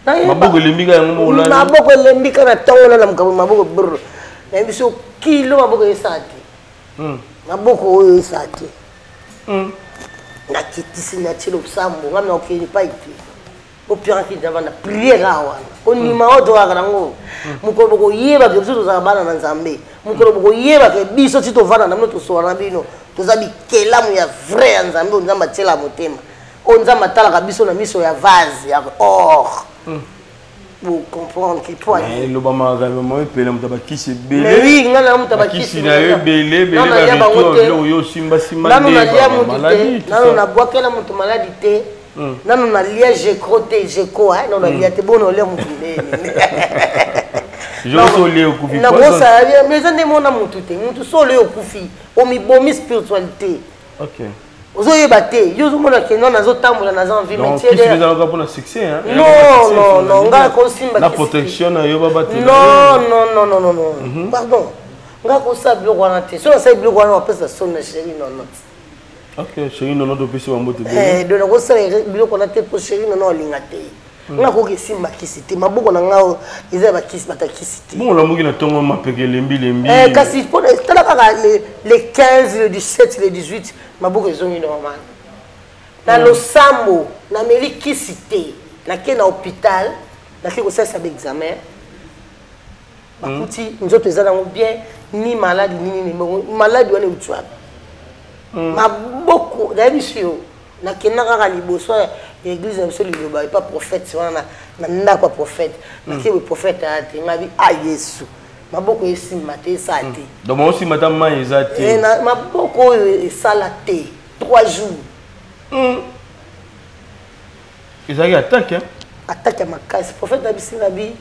là. Maboko lembiga yango la. Maboko lembika na tongo na mkabu maboko brr. Na biso kilo maboko esati. Maboko esati. Na kitisi na chilo sambo ngam na okeni pa iti. O pira ki dava na prière awana. Oni ma odo akarango. Mukolo boko yeba ke biso za bana na Nzambe. Mukolo boko yeba ke biso tito vana na mno to so na bino. Tozabi kelamu ya vrai ya Nzambe o Nzamba tela motema. On a matala kabiso na miso ya vase ya or. Vous comprenez que toi. Le bama vraiment pele mutaba kisi belé. Mais oui, ngana mutaba kisi na yo belé ba retour yo simba simba de maladie. Non na bois kela mutu maladie te. Non na liège croté jeko hein non na liate bon ole mutu ndeni. Je so le okufi. Na bosa mais ande mona mutu te. Mutu so le okufi. O mi bomi spiritualité. OK. Vous avez battu, vous avez dit que nous avons envie de métier. Donc, vous avez un succès, hein? Non, non, non. La protection, vous avez battu. Non, non, non, non, non. Pardon. Vous avez dit que vous avez dit que vous avez dit que vous avez dit que chérie non. Ok, chérie non, vous avez dit que vous avez dit que vous avez dit que vous avez dit que chérie non, vous avez dit nga ko kesimba kisite maboko na ngao izeba kisibata kisite bon la mugi na tongo mapeke lembi kasi pour tala kaka les 15 le 17 le 18 maboko ezongi normal na losambo na meli kisite na ke na hôpital na ke ko sasa examen bakuti nzoto ezala ngo bien ni malade ni malade wana utwa maboko na bisio na kenaka ka liboso l'église na biso liloba pas prophète wana na ndako prophète na ke prophète ate ngabi a Yesu maboko esimba te sa te donc moi aussi madame ma ezati na maboko esala te 3 jours ezaki attaque attaque makasi prophète na biso nabi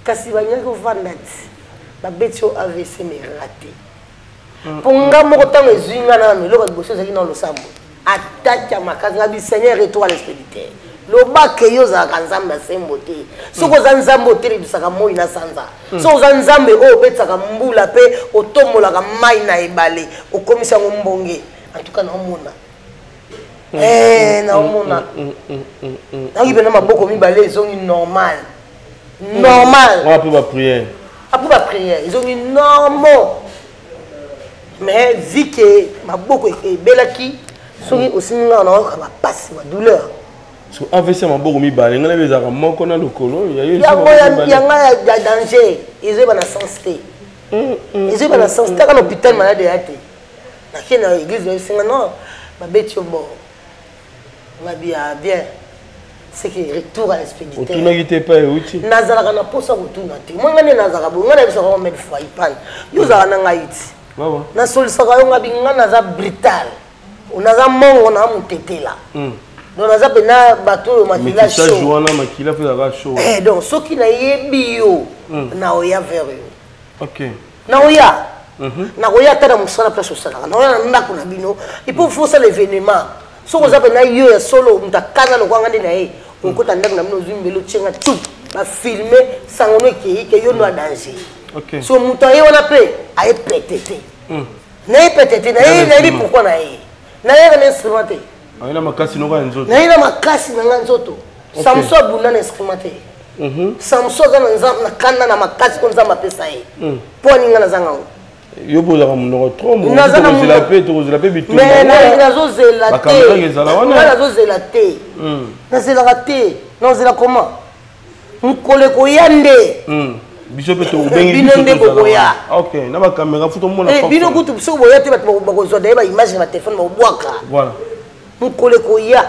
kasi banyaki ovanda ti babeti o AVC me raté ponga moko tango ezinga na eloko liboso ezalaki na losambo attaque ya makasi nabi Seigneur retour à l'expéditeur lobake yo ozalaka nzambe asembo te soki oza nzambe otelebisaka moi na sanza soki oza nzambe oyo obetisaka mbula mpe otombolaka mai na ebale okomisi yango mbonge antuka naomona naomona nangi mpena maboko mibale ezongi normal apo bapriere apo bapriere ezongi normal mais vu ke maboko ebelaki soki osimingaka naoyoka bapasi badouleur so AVC maboko mibale ngana bezaka moko na lokolo yango ya danger ezoyeba na sens te ezoyeba na sens te aka na hôpital malade ya te nake na église nayosinga non babeti yo bo ngabi ya bien c'est que retour à l'expéditeur otunaki te pa euti nazalaka na posa kotuna te moi ngane nazalaka bo ngana bisaka ko mettre foi pan yo zala na ngai ti na solisaka yo ngabi ngana naza brutal onaza mongo na mutetela donc naza pena bato makila chaud joana makila pe la chaud donc soki na yebi yo na oya vers yo OK na oya na oya tana musala place osala na oya na ndako na bino il faut faire l'événement so ko zapena yo ya solo mtakana lokwanga ndi na ye okota ndako na bino zimbelo tchenga tout ba filmer sangono ke yo no danger OK so mutaye wana pe aye pétété na pétété na ye pourquoi na ye na ye na instrumenté aina makasi noko nzoto na ina makasi na nzoto Samson abunda na instrumenté Samson za na kanda na makasi ko nzamba pesa ye po ninga na zanga yo bozaka munoko trop mo kozela pe bitu mais nazo zela te nazo zela te nazela te nazela comment mukole ko yande biso pe to bengi biso nde boya OK na ba caméra photo mona force bino kutu biso boya te bato bakozwa de ba image na téléphone ba bwaka voilà mukole ko ya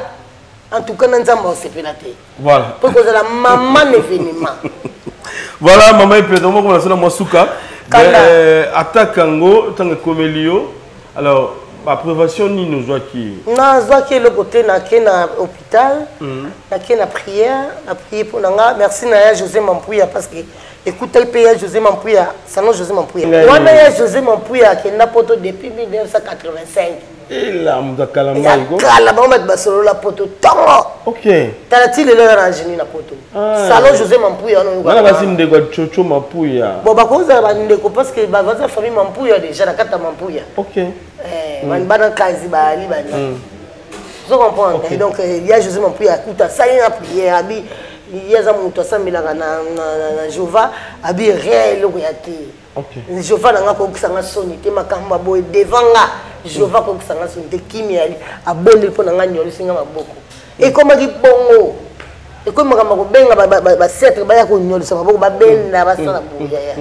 en tout cas nzamba osepela te voilà pour que la maman événement voilà maman epeda mo ko na mosuka attaque yango tant que comelio alors la prévention ni nous voit qui na voit qui le côté na hôpital na na prière na prier pour nanga merci na José Mampouya parce que écoute le pays José Mampouya sanon José Mampouya wana ya José Mampouya qui na poto depuis 1985 et là mudakala maigo kala ba met basolo la poto tongo OK talati le na ngeni na poto salon José Mampouya no ngana basi ndeko chocho Mampouya bon ba koza ba ndeko parce que ba vaza famille Mampouya déjà na kata Mampouya OK bana kazi ba ali bana vous comprenez donc il y a José Mampouya kuta ça y a prière abi il y a za muto asambelaka na Jova abi réel ko yati OK Jova nanga ko kusanga soni te makamba boy devanga Jova ko kusanga soni te kimi ali abonde po nanga nyoli singa maboko et comme ki bongo et comme makamba ko benga ba setre ba ya ko nyoli sa maboko ba benda ba sala boya ya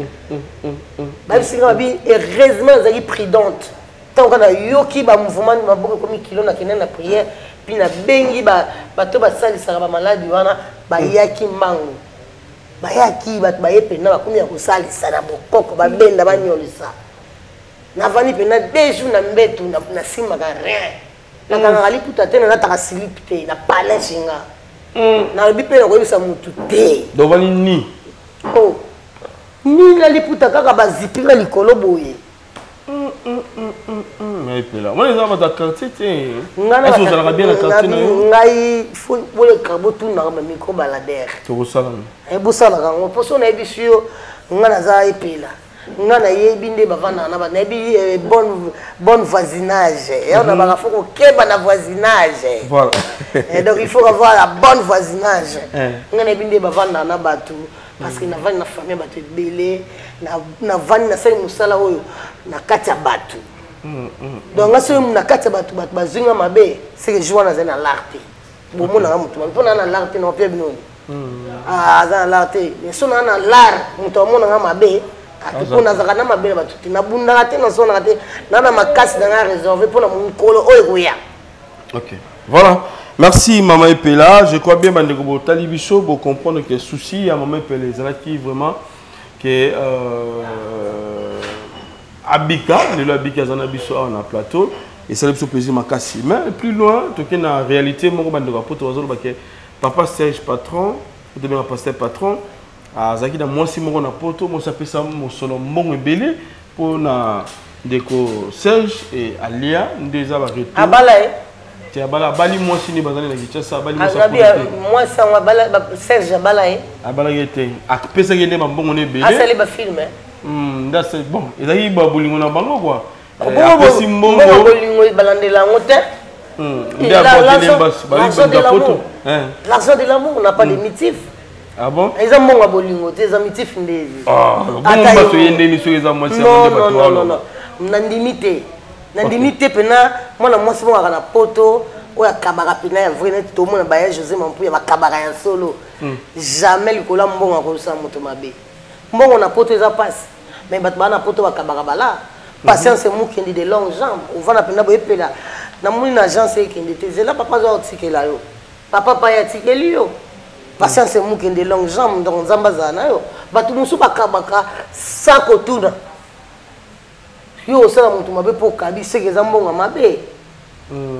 ba singa bi heureusement zaki prudente tant qu'on a yoki ba mouvement maboko comme kilo na kena na prière puis na bengi bato basalisaka bamaladi wana bayaki mbangu bayaki bato baye pena bakomi ya kosalisa na bokoko babenda banyolisa navandi pena 2 jours na mbetu na simaka rien nakangaka liputa te nanataka silipe te na palin shinga nalobi mpe nakoyebisa motu te dovani ni ni na liputa kaka bazipinga likolo boye mais pela moi les avons dans quartier est-ce que vous allez bien dans quartier ngai faut le cabo tout na ba micro baladère to bosala e bosala kango poso na ebisio ngana za epela ngana yebi nde bavana na ba nebi bonne voisinage et on a ba faut keba na voisinage voilà et donc il faut avoir la bonne voisinage ngana yebi nde bavana na batu parce que na vani na famille batu belé na vani na sali musala oyo na kati ya batu donc ngaso na kati ya batu bazinga mabe c'est que joie na zena l'arte bomo na mutu mpo na l'arte na pia binoni za l'arte mais so na l'art mutu amona nga mabe pour nazaka na mabele batuti na bunda te na sona te na makasi na réservé pour na mukolo oya. OK. Voilà. Merci Maman Epela. Je crois bien bandeko bo talibiso bo comprendre que souci à Maman Epela ezala qui vraiment que Abika, le Abika zanabiso on a plateau et ça le plaisir makasi. Mais plus loin, toke na réalité mon bandeko poto wazolo ba que papa Serge Patron, de bien pasteur Patron azaki na mwasi moko na poto mo sapesa mo solo mbongo ebele pour na ndeko Serge et Alia ndeza ba retour. Abala Abala bali moi si ni bazali na Kinshasa bali moi ça moi ça abala Serge abala abala yete akpesa yende mambongo ne belé asali ba film nda c'est bon ezali ba bolingo na bango quoi apesi mbongo bolingo balandela ngote l'argent de l'amour on n'a pas de mitif. Ah bon? Ils ont mon bolingo des mitif ndezi bon ba so yende ni so eza moi c'est non nandimité nandimité pena mwana mwasi mo akana poto oya kabaka pena ya vrai net to mona ba José Mampu ya bakabaka ya solo jamais likola mbongo ko sa moto mabe mbongo na poto eza passe mais bat bana poto bakabaka bala patience c'est moi qui dit de longues jambes on va na pena bo epela na moni na agence qui ndete zela papa zo tikela yo papa pa ya tikeli yo patience c'est moi qui dit de longues jambes donc nzamba za na yo batu musu bakabaka sa ko tuna yo osala mutu mabe po kabi seke za mbongo mabe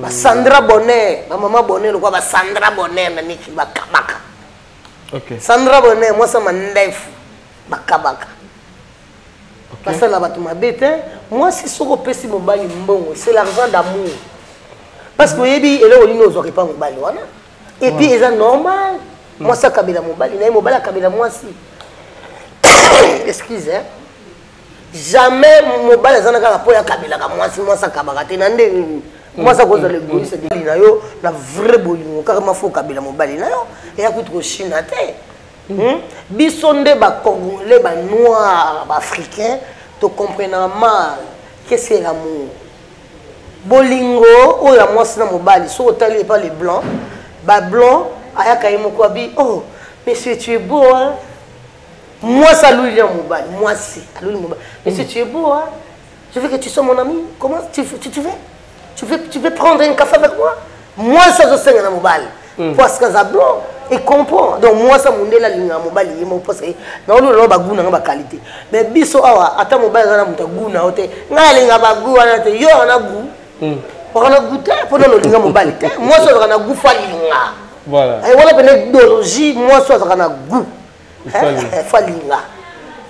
ba Sandra Bonnet ba mama Bonnet lokwa ba Sandra Bonnet na niki bakabaka. OK. Sandra Bonnet moi ça mandefu bakabaka. Parce que la batu mabe te moi si soko pesi mobali mbongo c'est l'argent d'amour. Parce que yebi ele olino zo pas mobali wana et puis c'est normal moi ça kabila mobali na mobali kabila moi si excusez jamais mobile ezana kaka po ya kabila ka mwasi mwasa kabaka te na nde mwasa koza le goyi c'est na yo na vrai bolingo kaka mafo kabila mobile na yo ya kutu Chine te biso nde ba congolais ba noir ba africain to comprendre mal qu'est-ce que l'amour bolingo o ya mwasi na mobile so otali pas les blancs ba blanc aya kayimo ko bi oh monsieur tu es beau hein. Moi, ça lui mobile. Moi, c'est lui mobile. Mais si tu es beau, hein, je veux que tu sois mon ami. Comment tu veux prendre un café avec moi? Moi, ça, je sais un mobile. Parce que ça blanc, il comprend. Donc, moi, ça, mon la ligne mobile, il m'a passé. Non, non, non, bagou, n'a pas qualité. Mais biso, attends, mobile, ça n'a pas goût, n'a pas n'a pas bagou, n'a pas yo, on a goût. On a goûté, pour nous, le mobile. Moi, ça, on a goût, falinga. Voilà. Et voilà, pénédologie, moi, ça, on a goût. Falinga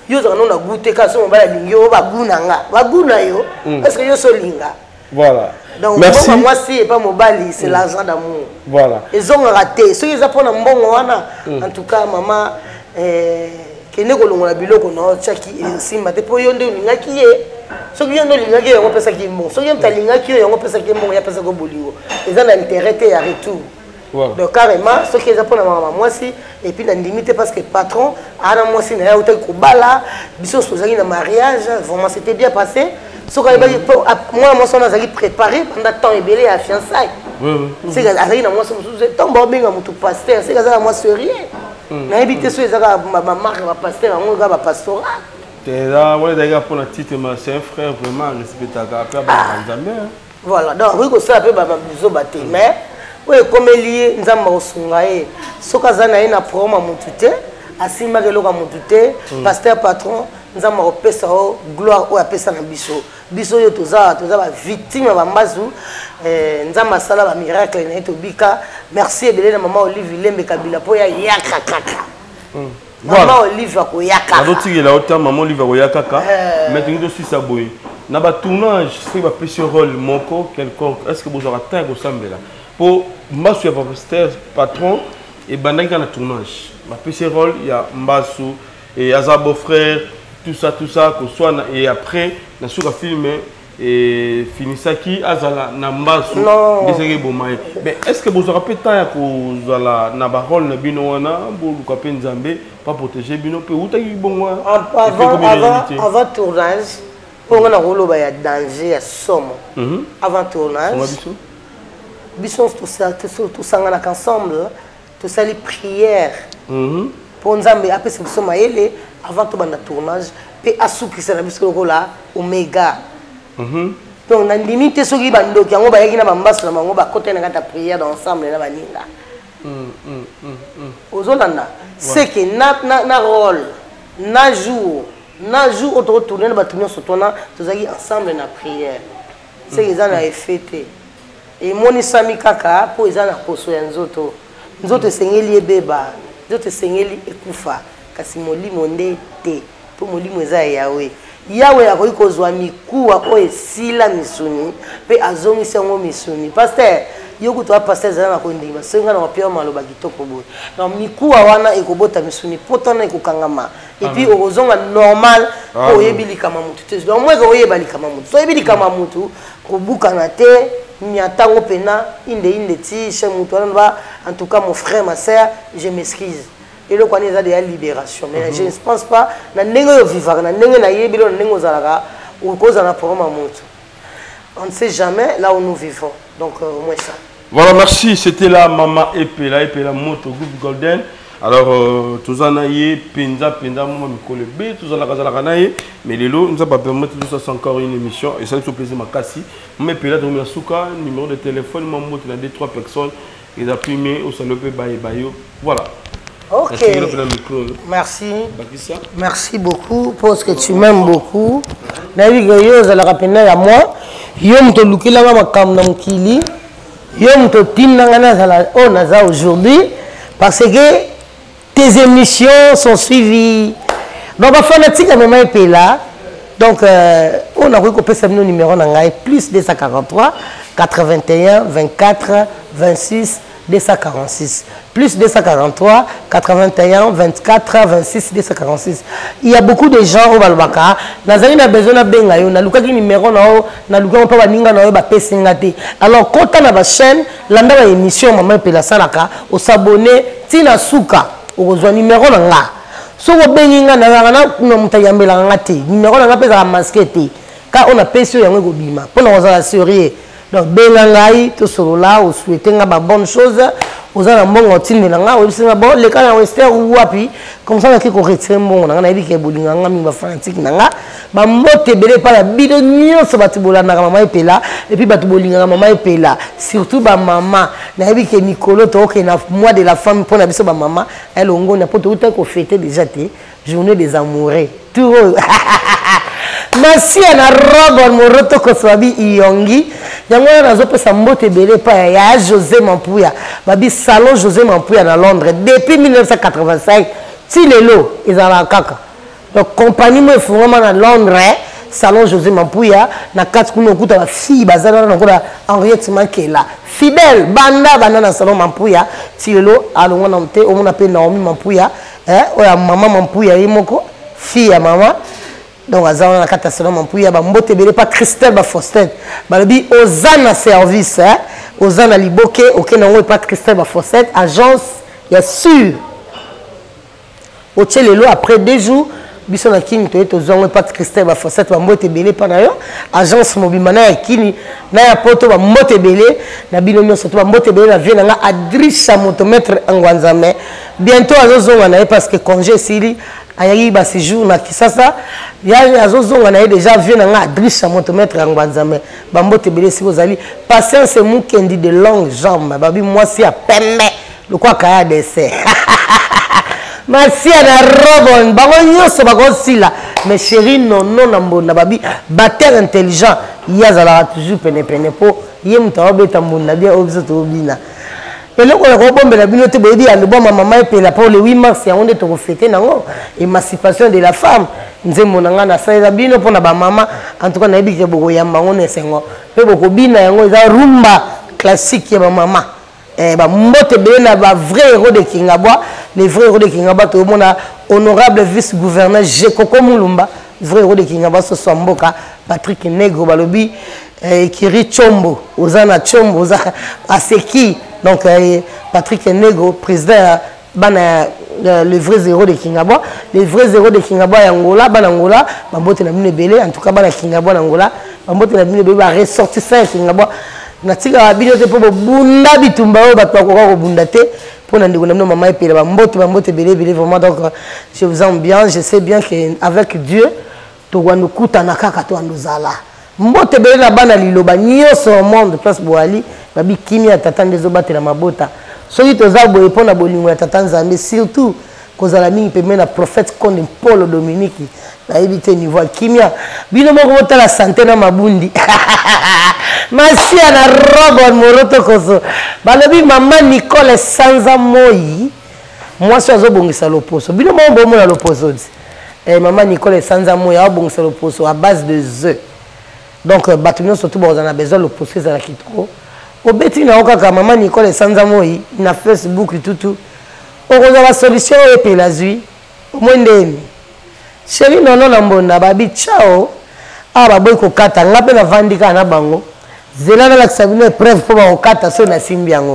yo za nona goûter ka so mbala lingyo baguna yo parce que yo so linga voilà donc merci moi si pas mobali c'est l'argent d'amour voilà ils ont raté ceux ils apprennent mbongo wana en tout cas maman kene ko longola biloko na chaki simba te po yo nde lingaki ye so yo nde lingaki yo pesa ki mbongo so yo mtalingaki yo pesa ki mbongo ya pesa ko bolingo ils ont intérêt à retour. Voilà. Donc carrément, ce qu'ils apprennent à maman, moi aussi, et puis dans limité parce que patron, moi aussi, n'a hôtel Koubala, bisous sur un mariage, vraiment c'était bien passé. Ce qu'on moi, on a préparé pendant temps et belé à fiançailles. C'est que moi, c'est tombé bien à mon pasteur, c'est que moi sérieux. N'a habité sur les ma marque, ma pasteur, mon gars, ma pastorat. C'est là, ouais, d'ailleurs pour le titre, c'est un frère vraiment respectable. Voilà, donc oui, que ça a peu ma biseau batté, mais. Oui, comme lié, nous avons sungaé. Ce que nous avons promo à Moutouté, à Simageloka Moutouté, pasteur patron, nous avons repéré gloire ou à Pessa na biso. Biso yo toza victime à Mbazou. Nous avons sala miracle na Etobika. Merci Ebele na maman Olive Lembe Kabila pour ya yaka kaka. Maman Olive ko yaka. La autre la autre maman Olive ko yaka kaka. Maintenant je suis saboy. Na ba tournage, c'est ba petit rôle moko quelconque. Est-ce que vous aurez atteint au Sambela? Pour Mbassou, pasteur patron et Bandang dans le tournage. Ma petit rôle, il y a Mbassou et Azabo frère, tout ça, qu'on soit et après, na suka filmé et Finisaki, Azala, Nambassou, Desiré Bomaï. Mais est-ce que vous aurez pas temps que vous allez na barol na binoana, pour le capé Nzambé, pas protéger bino, peut où t'as eu bon avant tournage, pour on a roulé il y a danger, il y a somme. Avant tournage. Bisons tout ça ensemble, tout ça les prières. Pour nous après c'est avant tout le tournage, pe asukisa na biso lokola omega. Donc na limite soki bandoki yango ba yaki na bambaso na bango ba côté na kata prière ensemble na baninga. Ozolanda c'est que na rôle na jour autour tourner na batunyo sotona tozaki ensemble na prière. C'est que ça na effet et moni sami kaka po eza na poso ya nzoto. Nzoto sengeli ebeba, nzoto sengeli ekufa kasi molimo ndete po molimo eza yawe. Yawe akoki kozwa mikuwa oyo esila misuni pe azongisa yango misuni. Pasteur yoku to pasteur zana na kondima senga na pia maloba kitoko boye. Na mikuwa wana ekobota misuni potana ekokangama. Et puis ozonga normal po yebili kama mutu. Donc moi ko yebali kama mutu. So yebili kama mutu ko buka na te miatango pena inde ti chez mutu en tout cas mon frère ma sœur je m'excuse. Et le quoi n'est déjà libération mais je ne pense pas na ndenge vivre na ndenge na yebili na ndenge ozalaka ou cause na problème mutu. On ne sait jamais là où nous vivons. Donc au moins ça. Voilà, merci. C'était la Maman Epela Moto Group Golden. Alors, tout ça, Penza, moi, Mikole B, tout ça, mais les lots, nous avons permis tout ça, c'est encore une émission. Et ça, c'est un plaisir, ma cassi. Mais Pela, donc, Souka, numéro de téléphone, mon mot, il y a 2-3 personnes. Il a primé au salopé, bayo. Voilà. Ok. Merci. Merci beaucoup parce que tu m'aimes beaucoup. Navigayo, ça la rappelle à moi. Yom to lukila ma kamnam kili. Yom to tim nangana zala on naza aujourd'hui parce que tes émissions sont suivies. Donc ma fanatique à Maman Epela. Donc on a recoupé ce numéro nangai plus 243 81 24 26 246 plus 243 81 24 26 246. Il y a beaucoup de gens au Balbaka. Nazali na besoin na benga yo na luka ki numéro na o na luka pa baninga na yo ba pesinga te. Alors quand on a ba chaîne landa ba émission Maman Epela salaka o s'abonner tina suka o zo numéro na nga. So ko benga na mutayambela nga te. Numéro na nga pesa masqué te. Ka on a pesio yango ko bima. Pona ozala sérieux. Donc benangai to solola ou souhaiter nga ba bonne chose aux ana mbongo tinde nga o bisinga bon le kana western ou wapi comme ça ki ko retirer mbongo nga na yebi ke bolinga nga mi ba fanatique nga ba mbote belé pa la bido nyonso batu bolanda ka Maman Epela et puis batu bolinga Maman Epela surtout ba maman na yebi ke Nicolo to ke na mois de la femme pour na biso ba maman elle ongo na poto uta ko fêter déjà té journée des amoureux tout merci na robo moroto ko swabi iyongi yango nazo pesa mbote belé pa ya José Mampuya babi salon José Mampuya na Londres depuis 1985 ti lelo ezala kaka donc compagnie mo efungama na Londres salon José Mampuya na kati kuno kuta ba fille bazala na kola Henriette Mankela fidèle banda na salon Mampuya ti lelo alongo na mte omona pe Naomi Mampuya oya maman Mampuya yimoko fille ya maman. Donc, on a un salon Mampuya, mbote belé pas Christelle ba Faustin. Balobi Ozana service, Ozana liboke, ok non pas Christelle ba Faustin, agence, il y a sûr. Au Tchelelo après 2 jours, biso na kini to eto zongo pas Christelle ba Faustin, mbote belé pas na yo, agence mobimana kini na ya poto ba mbote belé, na binomio surtout ba mbote belé na vie na Adrisha motomètre Ngwanzame. Bientôt azozonga na parce que congé sili ayaki ba séjour na Kisasa ya azozonga na déjà vient na Adrisha motomètre Ngwanzame bambote belé si ozali patience mukendi de longue jambe babi moi si a pembe le quoi kaya dessert merci na robon bango nyonso bako sila mais chérie non na mbona babi bater intelligent yazala toujours pene po yemta obeta mbona bien obiso to bina. Et là, on a bombe la bibliothèque de Maman Epela pour le 8 mars, on est au fêter l'émancipation de la femme. Nous avons na ça bino pour na maman en tout cas na biki boko yamba on est sengo. Pe boko bina yango za rumba classique ya maman. Ba mbote be na ba vrai héros de Kingabwa, les vrais héros de Kingabwa to mona honorable vice-gouverneur Jekoko Mulumba, vrai héros de Kingabwa so Mboka, Patrick Negro balobi Kiri Chombo, Ozana Chombo, Oza Aseki. Donc, Patrick Negro, président, le vrai zéro de Kingabwa. Les vrais zéros de Kingabwa, Angola, Banangola, Bambote na mine belé, en tout cas, Bana Kingabwa, Angola, Bambote na mine belé, ressorti ça, Kingabwa. Natika la vidéo pour Bunda Bitumba, Batako Bundate, pour nous Maman Epela, Bambote belé, vraiment. Donc, je vous aime bien, je sais bien qu'avec Dieu, togwando kutana kaka to andozala mbote bele na bana liloba nyonso au monde place boali babi kimia tata ndezo batela mabota soki toza boye pona bolingo ya tata Nzambe surtout kozala mingi pembe na prophète Konde Paul Dominique na ebite niveau kimia bino moko botala santé na mabundi masia na robo moroto koso balobi mama Nicole Sanza Moi moi so azobongisa loposo bino moko bomona loposo maman Nicole Sanza Moi abongisa loposo à base de œufs donc batunyo surtout on a besoin le poser za kitoko obeti na okaka maman Nicole Sanza Moi na Facebook tout okoza la solution e pe la zui mwendeni chéri nono na mbonda babi ciao aba boy ko kata ngape na vandika na bango zela na la sabine preuve po ba okata so na simbi yango